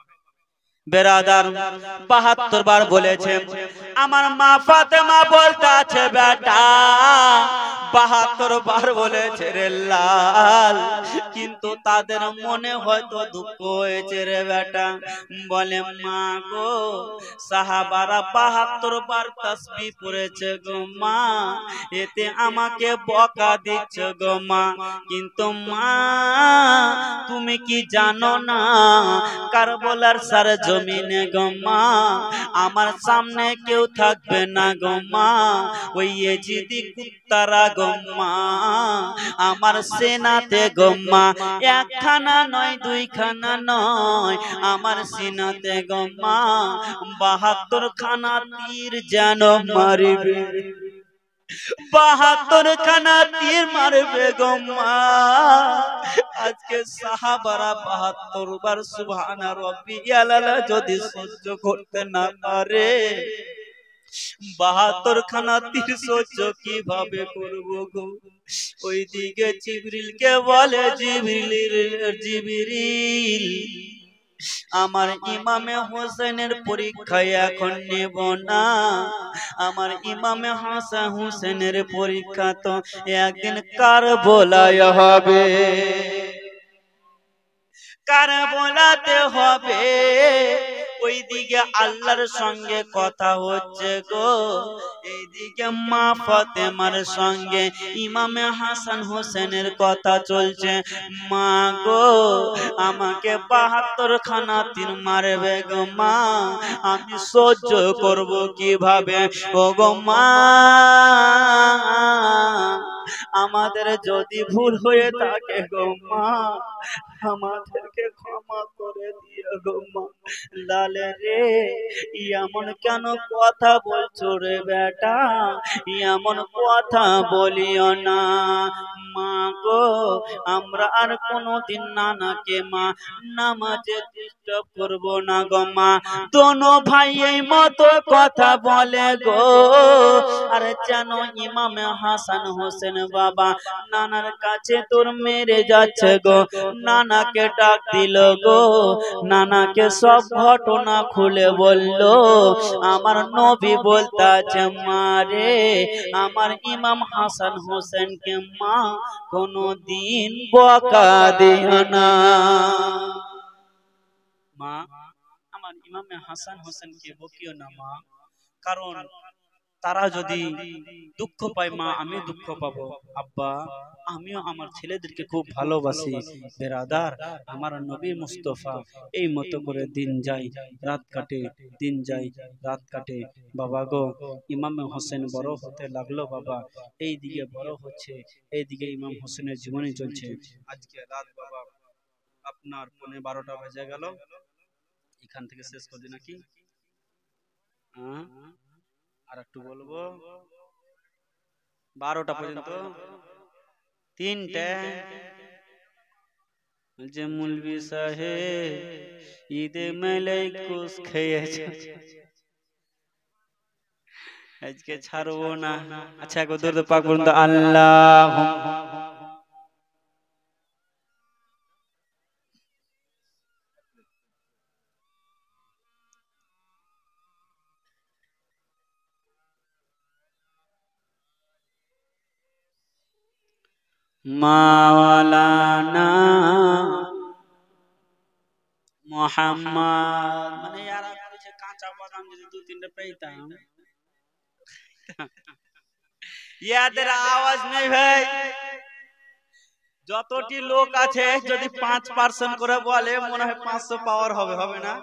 বেরাদার 72 বার বলেছে। আমার মা ফাতেমা বলতে আছে বেটা 72 বার বলেছে রে লাল, কিন্তু তাদের মনে হয়তো দুঃখ হয়েছে রে বেটা। বলে মা গো সাহাবারা 72 বার তাসবিহ পড়েছে গো মা, এতে আমাকে বকা দিচ্ছ গো মা। কিন্তু মা তুমি কি জানো না কারবালার সার জমিনে গো মা আমার সামনে কেউ থাকবে না গো মা, ওই ইয়েজিদি কুত্তারা গো মা আমার সেনাতে গো মা, একখানা নয় দুইখানা নয় আমার সিনাতে গো মা 72 খানা তীর যেন মারবে, 72 খানা তীর মারবে গো মা। আজকে সাহাবারা 72 বার সুবহানা রাব্বিয়াল আলা যদি সহ্য করতে না পারে 72 খানা তীর সহ্য কিভাবে করব গো। ওইদিকে জিবরিলকে বলে জিবরিল আমার ইমামে হোসেনের পরীক্ষায় এখন নেব না, আমার ইমামে হাসান হোসেনের পরীক্ষা তো একদিন কারবালায় হবে, কারবালাতে হবে। ওইদিকে আল্লাহর সঙ্গে কথা হচ্ছে গো, এইদিকে মা ফাতেমার সঙ্গে ইমামে হাসান হোসেনের কথা চলছে। মা গো আমাকে 72 খানা তীর মারবে গো মা, আমি সহ্য করব কিভাবে? ও গো মা আমাদের যদি ভুল হয়ে থাকে গো মা, আমাদেরকে ক্ষমা করে দিও গো মা। লালে রে এমন কেন কথা বলছো রে বেটা, এমন কথা বলিও না। মা গো আমরা আর কোনোদিন নানাকে মা নামাজে ডিস্টার্ব করব না গো মা। দোনো ভাই এই মতো কথা বলে গো। আর যেন ইমামে হাসান হোসেন বাবা নানার কাছে তোর মেরে যাচ্ছে গো। নানাকে ডাক দিল গো, নানাকে সব ঘটনা খুলে বলল। আমার নবী বলতাছে মা রে আমার ইমাম হাসান হোসেনকে মা কোনদিন বকা দিও না। মা আমার ইমামে হাসান হোসেনকে বকিও না মা, কারণ তারা যদি দুঃখ পায় মা আমি দুঃখ পাবো। আব্বা আমিও আমার ছেলেদেরকে খুব ভালোবাসি। বেরাদার আমার নবী মুস্তাফা এই মতো করে দিন যায় রাত কাটে, দিন যায় রাত কাটে। বাবা গো ইমাম হোসেন বড় হতে লাগলো বাবা, এই দিকে বড় হচ্ছে, এই দিকে ইমাম হোসেনের জীবনী চলছে। আজকে রাত বাবা আপনার 12:15 বেজে গেল, এখান থেকে শেষ করে দিই নাকি? আর একটু বলবো 12টা পর্যন্ত, 3টে যে মুলবি সাহেব ঈদে মেলায় কুছ খেয়েছে, আজকে ছাড়বো না। আচ্ছা একবার দরুদ পাক বলুন তো আল্লাহ। মাওলানা মোহাম্মদ, মানে यार বলছে কাঁচা বাদাম যদি 2-3টা পেতাম। ইয়াদের আওয়াজ নেই ভাই, যতটি লোক আছে যদি 5% করে বলে মনে হয় 500 পাওয়ার হবে, হবে না?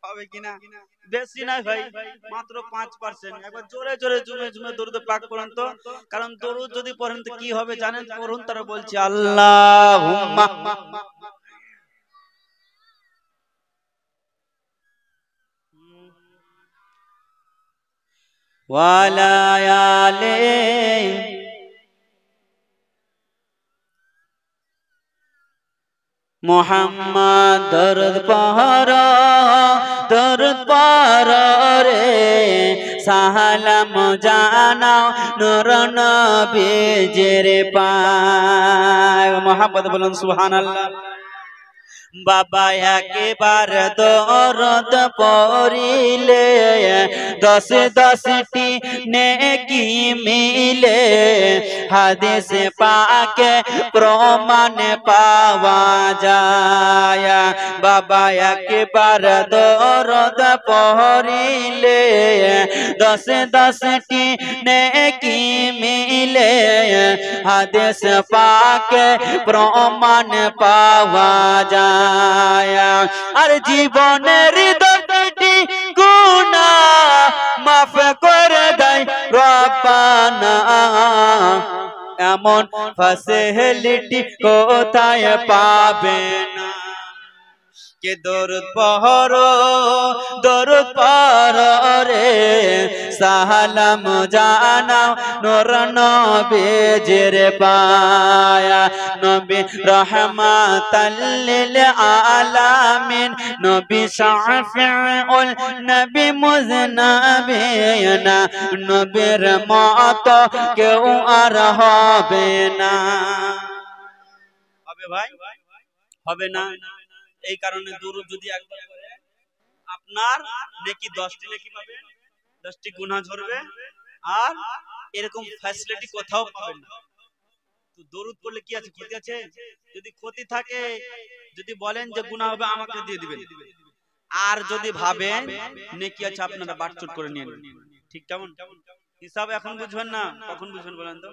হবে কিনা? বেশি না ভাই, মাত্র 5%। একবার জোরে জোরে জুমে জুমে দরুদ পাক পড়ুন তো, কারণ দরুদ যদি পড়েন তো কি হবে জানেন? পড়ুন তারা বলছে আল্লাহুম্মা ওয়ালা আলে মোহাম্মদ। দরুদ পড়ো দরুদ পড়ো রে, সালাম জানাও নূর নবীজির পাক। মোহাম্মদ বলুন সুবহানাল্লাহ। বাবা একবার দরুদ পড়িলে 10-10টি নেকি মিলে, হাদিস পাকে প্রমাণ পাওয়া যায়। বাবা একবার দরুদ পড়িলে 10-10টি নেকি মিলে, হাদিস পাকে প্রমাণ পাওয়া যায়। আর জীবনের 10টি গুনাহ মাফ করে দেয় রব্বানা, এমন ফ্যাসিলিটি কোথায় পাবে না। কে দরুদ পড়ো দরুদ পড়ো রে, সালাম জানাও নূর নবীজির পায়া। নবী রাহমাতাল লিল আলামিন, নবী শাফিউল নবী মুজনাবিনা, নবীর মতো কেউ আর হবে না। হবে ভাই? হবে না। এই কারণে দরুদ যদি একবার করে আপনার নেকি 10টি নেকি পাবেন, 10টি গুনাহ ঝরবে, আর এরকম ফ্যাসিলিটি কোথাও পাবেন না। তো দরুদ পড়লে কি আছে? ক্ষতি আছে? যদি ক্ষতি থাকে, যদি বলেন যে গুনাহ হবে আমাকে দিয়ে দিবেন, আর যদি ভাবেন নেকি আছে আপনারা বাটচুট করে নিয়ে নেন, ঠিক কেমন? হিসাব এখন বুঝবেন না, কখন বুঝবেন বলেন তো?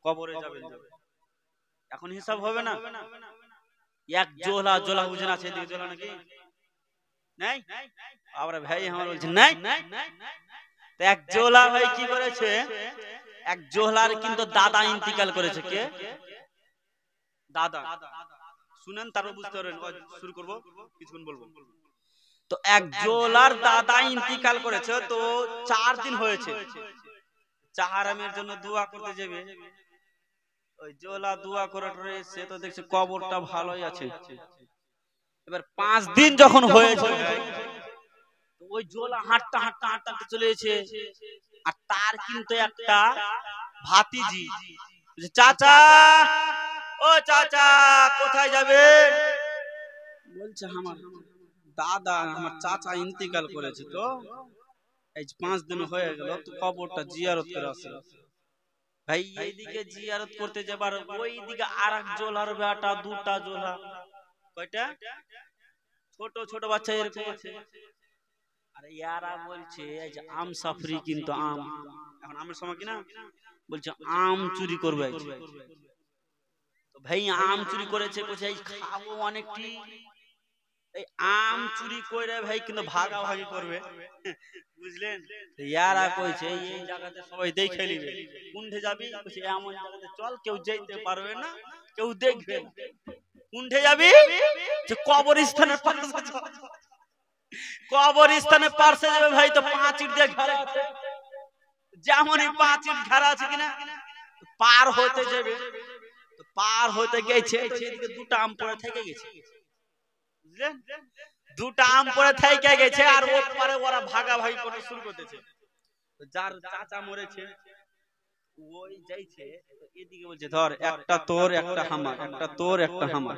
কবরে যাবেন, এখন হিসাব হবে না। এক জোলা জোলা বুঝেন আছে, এদিকে জোলা নাকি নাই? আবার ভাই আমার বলছেন নাই। এক জোলা ভাই কি করেছে, এক জোহলার কিন্তু দাদা ইন্তিকাল করেছে। কে? দাদা। শুনেন তারপর বুঝতে পারবেন। শুরু করব, কিছুক্ষণ বলবো। তো এক জোলার দাদা ইন্তিকাল করেছে, তো 4 দিন হয়েছে। চাহারামের জন্য দোয়া করতে যাবে, ওই জোলা দোয়া করার পরে সে তো দেখছে কবরটা ভালোই আছে। এবার 5 দিন যখন হয়েছে, ওই জোলা হাঁটতে হাঁটতে হাঁটতে হাঁটতে চলে এসেছে। আর তার কিন্তু একটা ভাতিজি, চাচা ও চাচা কোথায় যাবেন? বলছে আমার দাদা আমার চাচা ইন্তিকাল করেছে, তো এই 5 দিন হয়ে গেল, তো কবরটা জিয়ারত করে আসে। ভাই এইদিকে জিয়ারত করতে যাবার ওইদিকে আরেক জোলার বেটা, দুটা জোলা, কয়টা ছোট ছোট বাচ্চা এরকম আছে। আরে ইয়ারা বলছে এই যে আম সাফরি, কিন্তু আম এখন আমের সময় কিনা, বলছে আম চুরি করবে। তো ভাই আম চুরি করেছে, বলছে এই খাবো অনেকটি। এই আম চুরি করে ভাই কিন্তু ভাগাভাগি করবে, বুঝলেন? ইয়ারা কইছে এই জায়গাতে সবাই দেখে নিবে, কোনঠে যাবি? কইছে এমন জায়গাতে চল কেউ যেতে পারবে না, কেউ দেখবে না। কোনঠে যাবি? যে কবরস্থানের পাশে চল। কবরস্থানের পাশে যাবে ভাই, তো পাঁচিল দিয়ে ঘেরা আছে, যেমনই পাঁচিল ঘেরা আছে কিনা, পার হতে যাবে। তো পার হতে গেছে, সেদিকে দুটো আম পড়ে থেকে গেছে, বুঝলেন? দুটো আম পড়ে থেকে গেছে, আর ওর পরে ওরা ভাগাভাগি করে শুরু করতেছে। যার চাচা মরেছে ওই যাইছে, এদিকে বলছে ধর একটা তোর একটা হামার, একটা তোর একটা হামার।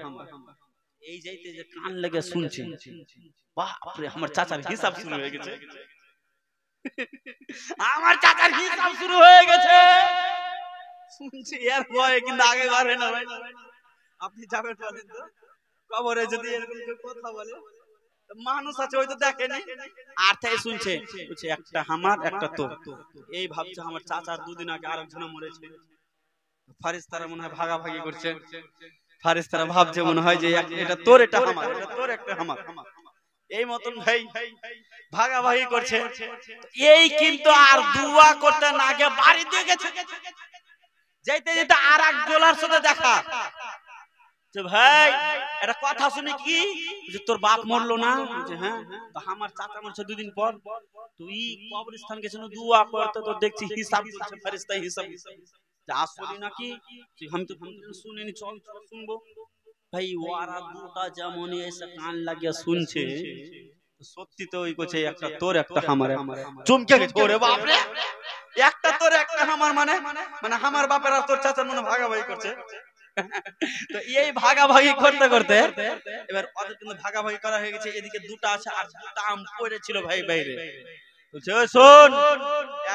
এই যাইতে যে কান লেগে শুনছে, বাপরে আমার চাচার হিসাব শুরু হয়ে গেছে, আমার চাচার হিসাব শুরু হয়ে গেছে। শুনছি এর ভয়ে কিন্তু আগে বাড়বে না ভাই। আপনি যাবেন বলেন তো কবরে যদি এরকম কেউ কথা বলে, মানুষ আছে ওই তো দেখেনি, আর তাই শুনছে, বলছে একটা হামার একটা তোর। এই ভাবছে আমার চাচার 2 দিন আগে আরেকজন মরেছে, ফারিস্তারা মনে হয় ভাগাভাগি করছে। ফারিস্তারা ভাবছে মনে হয় যে এটা তোর এটা হামার, এটা তোর একটা হামার, এই মতন ভাই ভাগাভাগি করছে। এই কিন্তু আর দোয়া করতে না গিয়ে বাড়ি দিয়ে গেছে। যাইতে যেতে আর এক জোলার সাথে দেখা, ভাই একটা কথা শুনি কি, যে তোর বাপ মরলো না? হ্যাঁ। তো আমার চাচা মরছে 2 দিন পর, তুই কবরস্থান গেছিস দোয়া করতে, তো দেখছি হিসাব করছে ফেরেশতা, হিসাব যে আসলি নাকি? আমি তো শুনিনি, চল শুনবো। ভাই ওরা দুটা যেমন এসে কান লাগিয়ে শুনছে, সত্যি তো ওই করছে একটা তোর একটা হামার। চমকে গেছে, ওরে বাপ রে, একটা তোর একটা হামার, মানে মানে আমার বাপের আর তোর চাচার মনে ভাগাভাগি করছে। তো এই ভাগাভাগি করতে করতে এবার ওদের কিন্তু ভাগাভাগি করা হয়ে গেছে। এদিকে দুটো আছে, আর দুটো আম পড়েছিল ভাই বাইরে। বলছে শোন,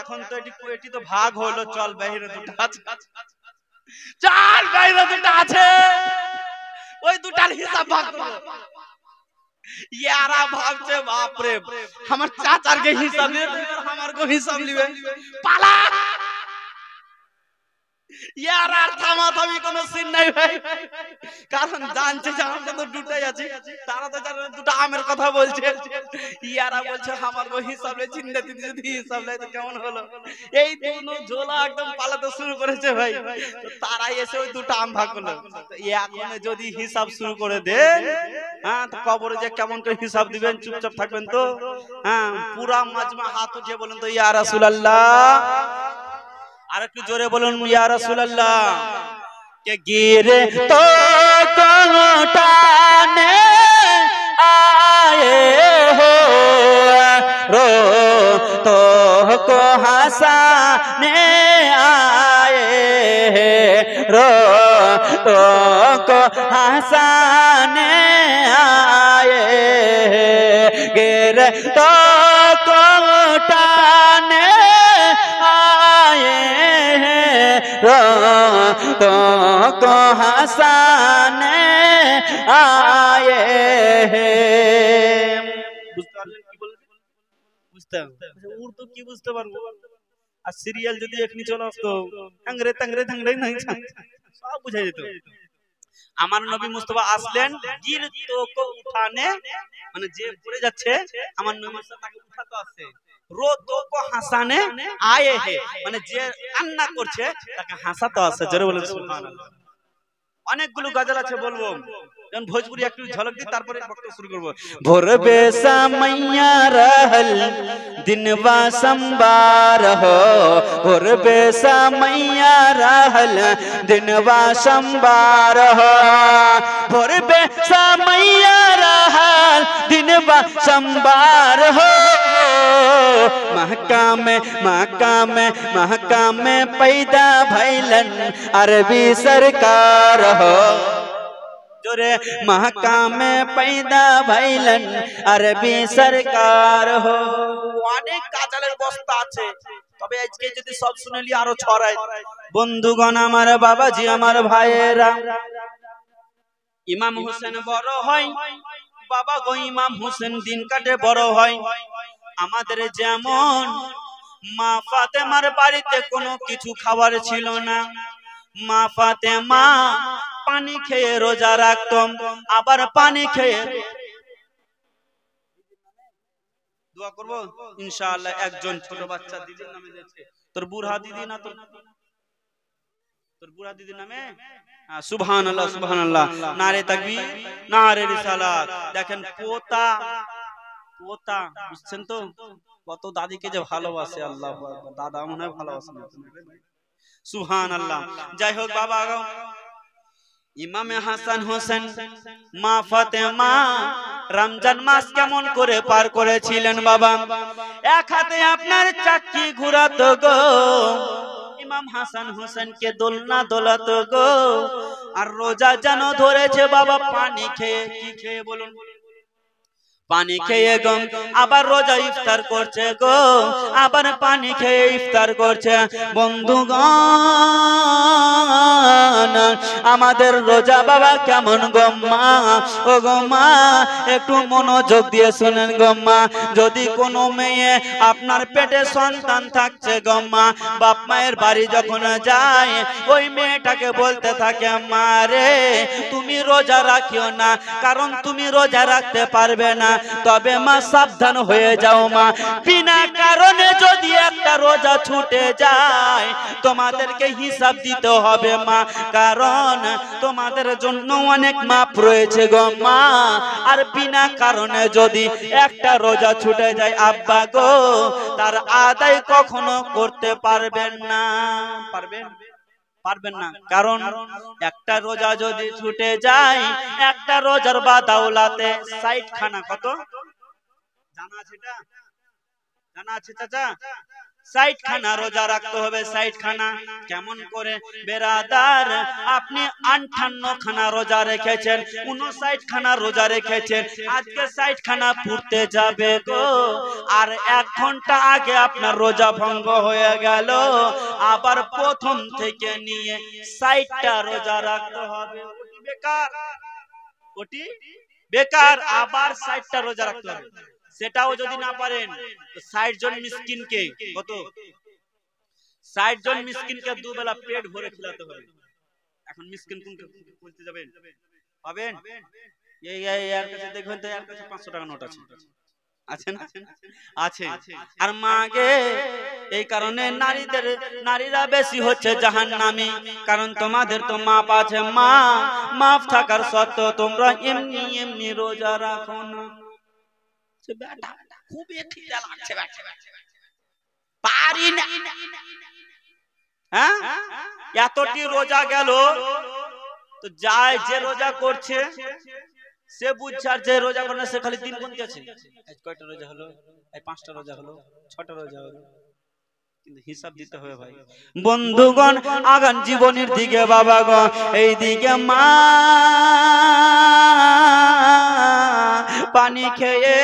এখন তো এটি তো ভাগ হলো, চল বাইরে দুটো আছে, চল বাইরে দুটো আছে, ওই দুটার হিসাব ভাগ করব। ইয়ারা ভাবছে বাপরে আমার চাচার কে হিসাব দিবে, আমার কো হিসাব নিবে, পালা। ইয়ার আর থামাথামি কোনো সিন নাই ভাই, কারণ জানছে যে আমরা তো দুটাই আছি, তারা তো জানে দুটো আমের কথা বলছে। ইয়ারা বলছে আমার কো হিসাব নেই, চিন্তা দিতে যদি হিসাব নেই তো কেমন হলো। এই দুনো ঝোলা একদম পালাতে শুরু করেছে ভাই, তো তারাই এসে ওই দুটো আম ভাগ করলো। এখন যদি হিসাব শুরু করে দেন, হ্যাঁ, তো কবরে যে কেমন করে হিসাব দিবেন, চুপচাপ থাকবেন তো? হ্যাঁ, পুরা মাজমা হাত উঠিয়ে বলেন তো ইয়া রাসূলুল্লাহ। আর একটু জোরে বলুন ইয়া রাসূলুল্লাহ। কে গিরে তো কোটানে আয়ে हो रो तो को हंसाने आए रो तो को हंसाने आए गिरे तो कोटाने तो को हंसाने आए। বুঝতে উর্দু কি বুঝতে পারবো আর সিরিয়াল যদি এখনি চলে আসতো টাংরে টাংরে টাংরে সব বুঝাই যেত আমার নবী মুস্তাফা আসলেন গির তো কো উঠানে মানে যে পড়ে যাচ্ছে আমার নবী মুস্তাফা তাকে উঠাতে আসছে রো তো কো হাসানে আয়ে হে মানে যে কান্না করছে তাকে হাসাতে আসছে জোরে বলেন সুবহানাল্লাহ অনেকগুলো গজল আছে বলবো যেমন ভোজপুরি একটু ঝলক দিই তারপরে বক্তব্য শুরু করব ভোরবে সমैया रहल दिनवा संबार हो भोरबे समैया रहल दिनवा संबार हो भोरबे समैया रहल दिनवा संबार हो महका में पैदा भैलन अरबी सरकार हो जोरे महका में पैदा भैलन अरबी सरकार हो অনেক কাজালের বস্তা আছে তবে আজকে যদি সব শুনেলি আরো ছড়ায় বন্ধুগণ আমার বাবাজি আমার ভাইয়েরা ইমাম হোসেন বড় হয় বাবা গো ইমাম হোসেন দিন কাটে বড় হয় আমাদের যেমন মা ফাতেমার বাড়িতে কোনো কিছু খাবার ছিল না মা ফাতেমা পানি খেয়ে রোজা রাখতাম আবার পানি খেয়ে দোয়া করব ইনশাআল্লাহ একজন ছোট বাচ্চা দিদির নামে দিয়েছে তোর বুড়া দিদি না তোর বুড়া দিদির নামে সুবহানাল্লাহ সুবহানাল্লাহ নারে তাকবীর নারে রিসালাত দেখেন পোতা বুঝছেন তো কত দাদিকে যে ভালোবাসে আল্লাহু আকবার দাদা মনে হয় ভালোবাসে সুবহানাল্লাহ যাই হোক বাবা ইমাম হাসান হোসেন মা ফাতেমা রমজান মাস কেমন করে পার করেছিলেন বাবা এক হাতে আপনার চাকি ঘোরাতো গো ইমাম হাসান হোসেনকে দোলনা দোলাতো গো আর রোজা যেন ধরেছে বাবা পানি খেয়ে কি খেয়ে বলুন পানি খেয়ে গো আবার রোজা ইফতার করছে গো আবার পানি খেয়ে ইফতার করছে বন্ধুগণ আমাদের রোজা বাবা কেমন গো মা ও গো মা একটু মনোযোগ দিয়ে শুনেন গো মা যদি কোনো মেয়ে আপনার পেটে সন্তান থাকছে গো মা বাপ মায়ের বাড়ি যখন যায় ওই মেয়েটাকে বলতে থাকে মা রে তুমি রোজা রাখিও না কারণ তুমি রোজা রাখতে পারবে না তবে মা সাবধান হয়ে যাও মা বিনা কারণে যদি একটা রোজা ছুটে যায় তোমাদেরকে হিসাব দিতে হবে মা কারণ তোমাদের জন্য অনেক মাপ রয়েছে গো মা আর বিনা কারণে যদি একটা রোজা ছুটে যায় আব্বা গো তার আদায় কখনো করতে পারবেন না পারবেন না কারণ একটা রোজা যদি ছুটে যায় একটা রোজার বাদাওলাতে 60 খানা কত জানা আছে এটা জানা আছে চাচা 60 খানা রোজা রাখতে হবে 60 খানা কেমন করে বেরাদার আপনি 58 খানা রোজা রেখেছেন 59 খানা রোজা রেখেছেন আজকে 60 খানা পড়তে যাবে গো আর 1 ঘন্টা আগে আপনার রোজা ভঙ্গ হয়ে গেল আবার প্রথম থেকে নিয়ে 60টা রোজা রাখতে হবে ওটি বেকার আবার 60টা রোজা রাখতে হবে সেটাও যদি না পারেন তো 60 জন মিসকিনকে কত 60 জন মিসকিনকে দুবেলা পেট ভরে খেলাতে হবে এখন মিসকিন কোনকে বলতে যাবেন পাবেন এই এর কাছে দেখবেন তো এর কাছে 500 টাকা নোট আছে আছে না আছে আর মাগে এই কারণে নারীরা বেশি হচ্ছে জাহান্নামী কারণ তোমাদের তো মাপ আছে মা মাপ থাকার সত্ত্বেও তোমরা এমনি রোজা রাখো না খুবই খিদা লাগছে পারি না হ্যাঁ এতটি রোজা গেল তো যায় যে রোজা করছে সে বুঝছে আর যে রোজা করে সে খালি দিন গুনতেছে আজ কয়টা রোজা হলো এই 5টা রোজা হলো 6টা রোজা হলো কিন্তু হিসাব দিতে হবে ভাই বন্ধুগণ আগান জীবনের দিকে বাবা গো এই দিকে মা পানি খেয়ে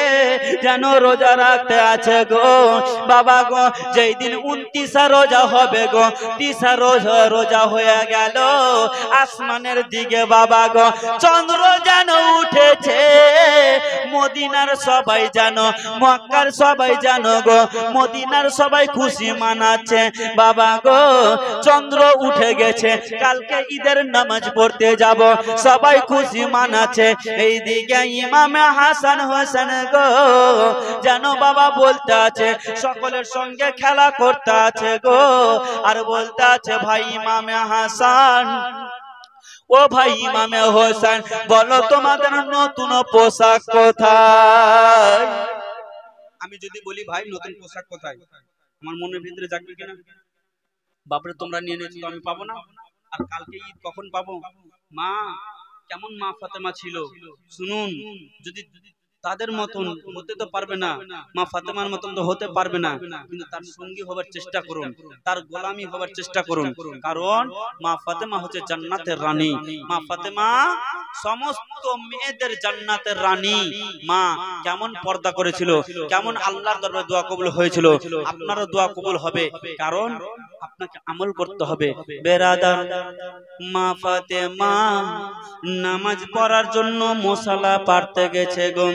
যেন রোজা রাখতে আছে গো বাবা গো। যেই দিন 29 রোজা হবে গো, 30 রোজা হয়ে গেল, আসমানের দিকে বাবা গো চন্দ্র যেন উঠেছে। মদিনার সবাই জানো, মক্কার সবাই জানো গো, মদিনার সবাই খুশি মানাচ্ছে বাবা গো। চন্দ্র উঠে গেছে, কালকে ঈদের নামাজ পড়তে যাব, সবাই খুশি মানাচ্ছে। এইদিকে ইমামে হাসান হোসেন গো যেন বাবা বলতে আছে, সকলের সঙ্গে খেলা করতে আছে গো, আর বলতে আছে ভাই ইমামে হাসান, ও ভাই ইমামে হোসেন, বলো তোমাদের নতুন পোশাক কোথায়? আমি যদি বলি ভাই নতুন পোশাক কোথায়, আমার মনের ভিতরে জাগবে কিনা? বাপরে তোমরা নিয়ে নিয়েছো, আমি পাবো না। আর কালকে ঈদ কখন পাবো? মা কেমন মা ফাতেমা ছিল শুনুন, যদি তাদের মতন হতে তো পারবে না, মা ফাতেমার মতন তো হতে পারবে না, কিন্তু তার সঙ্গী হবার চেষ্টা করুন, তার গোলামি হবার চেষ্টা করুন, কারণ মা ফাতেমা হচ্ছে জান্নাতের রানী। মা ফাতেমা সমস্ত মেয়েদের জান্নাতের রানী। মা কেমন পর্দা করেছিল, কেমন আল্লাহর দরবারে দোয়া কবুল হয়েছিল, আপনারও দোয়া কবুল হবে, কারণ আপনাকে আমল করতে হবে। বেরাদার, মা ফাতেমা নামাজ পড়ার জন্য মশলা পাড়তে গেছে গো,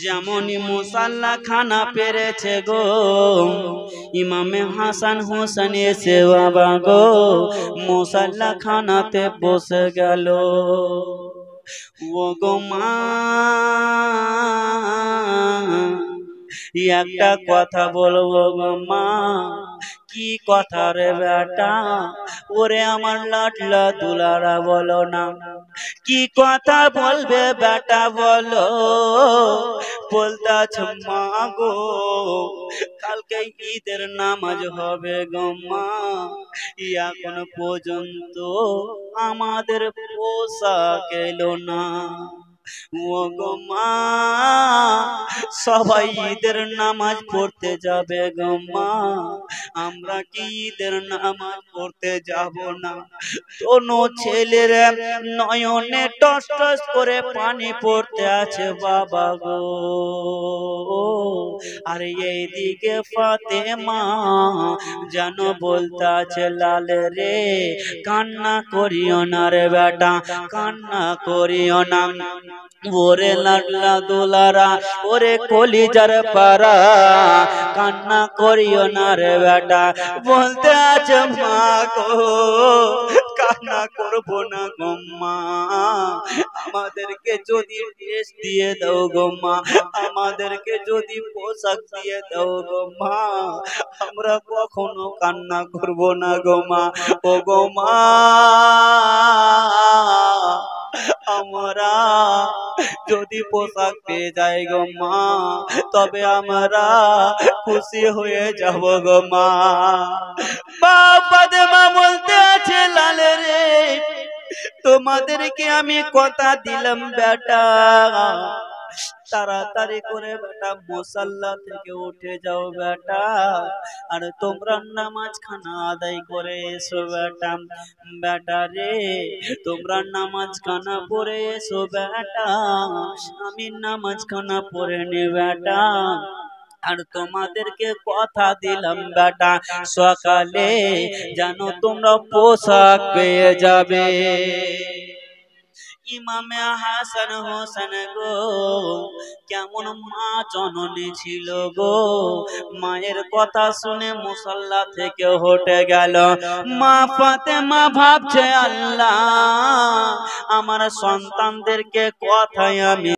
যেমনই মশাল্লা খানা পেরেছে গো, ইমামে হাসান হোসেন এসে বাবা গো মশাল্লা খানাতে বসে গেল। ও গো মা একটা কথা বলবো গো মা। কি কথা রে বেটা? ওরে আমার লাডলা দুলারা বলো না, কি কথা বলবে বেটা বলো? বলতাছ মা গো কালকে ঈদের নামাজ হবে গো মা, এখন পর্যন্ত আমাদের পোশাক এলো না। ও গো মা সবাই ঈদের নামাজ পড়তে যাবে গো মা, আমরা কি ঈদের নামাজ পড়তে যাব না? কোনো ছেলের নয়নে টস টস করে পানি পড়তে আছে বাবা গো। আর এইদিকে ফাতেমা যেন বলতে আছে লাল রে কান্না করিও না রে বেটা, কান্না করিও না। ওরে লাডলা দুলারা, ওরে কলিজার পারা, কান্না করিও না রে বেটা। বলতে আছে মা গো কান্না করবো না গো মা, আমাদেরকে যদি ড্রেস দিয়ে দাও গো মা, আমাদেরকে যদি পোশাক দিয়ে দাও গো মা, আমরা কখনো কান্না করবো না গো মা। ও গো মা আমরা যদি পোশাক পেয়ে যাই গো মা, তবে আমরা খুশি হয়ে যাব গো মা। ফাতেমা বলতে আছে লাল রে তোমাদেরকে আমি কথা দিলাম বেটা, তাড়াতাড়ি করে বেটা মুসাল্লা থেকে উঠে যাও বেটা, আর তোমরা নামাজ খানা আদায় করে এসো বেটা। বেটা রে তোমরা নামাজ খানা পড়ে এসো বেটা, আমি নামাজ খানা পড়ে নে বেটা। আর তোমাদেরকে কথা দিলাম বেটা সকালে যেন তোমরা পোশাক পেয়ে যাবে। ইমামে হাসান হোসেন গো কেমন মা জননী ছিল গো, মায়ের কথা শুনে মুসাল্লা থেকে হটে গেল। মা ফাতেমা ভাবছে আল্লাহ আমার সন্তানদেরকে কথায় আমি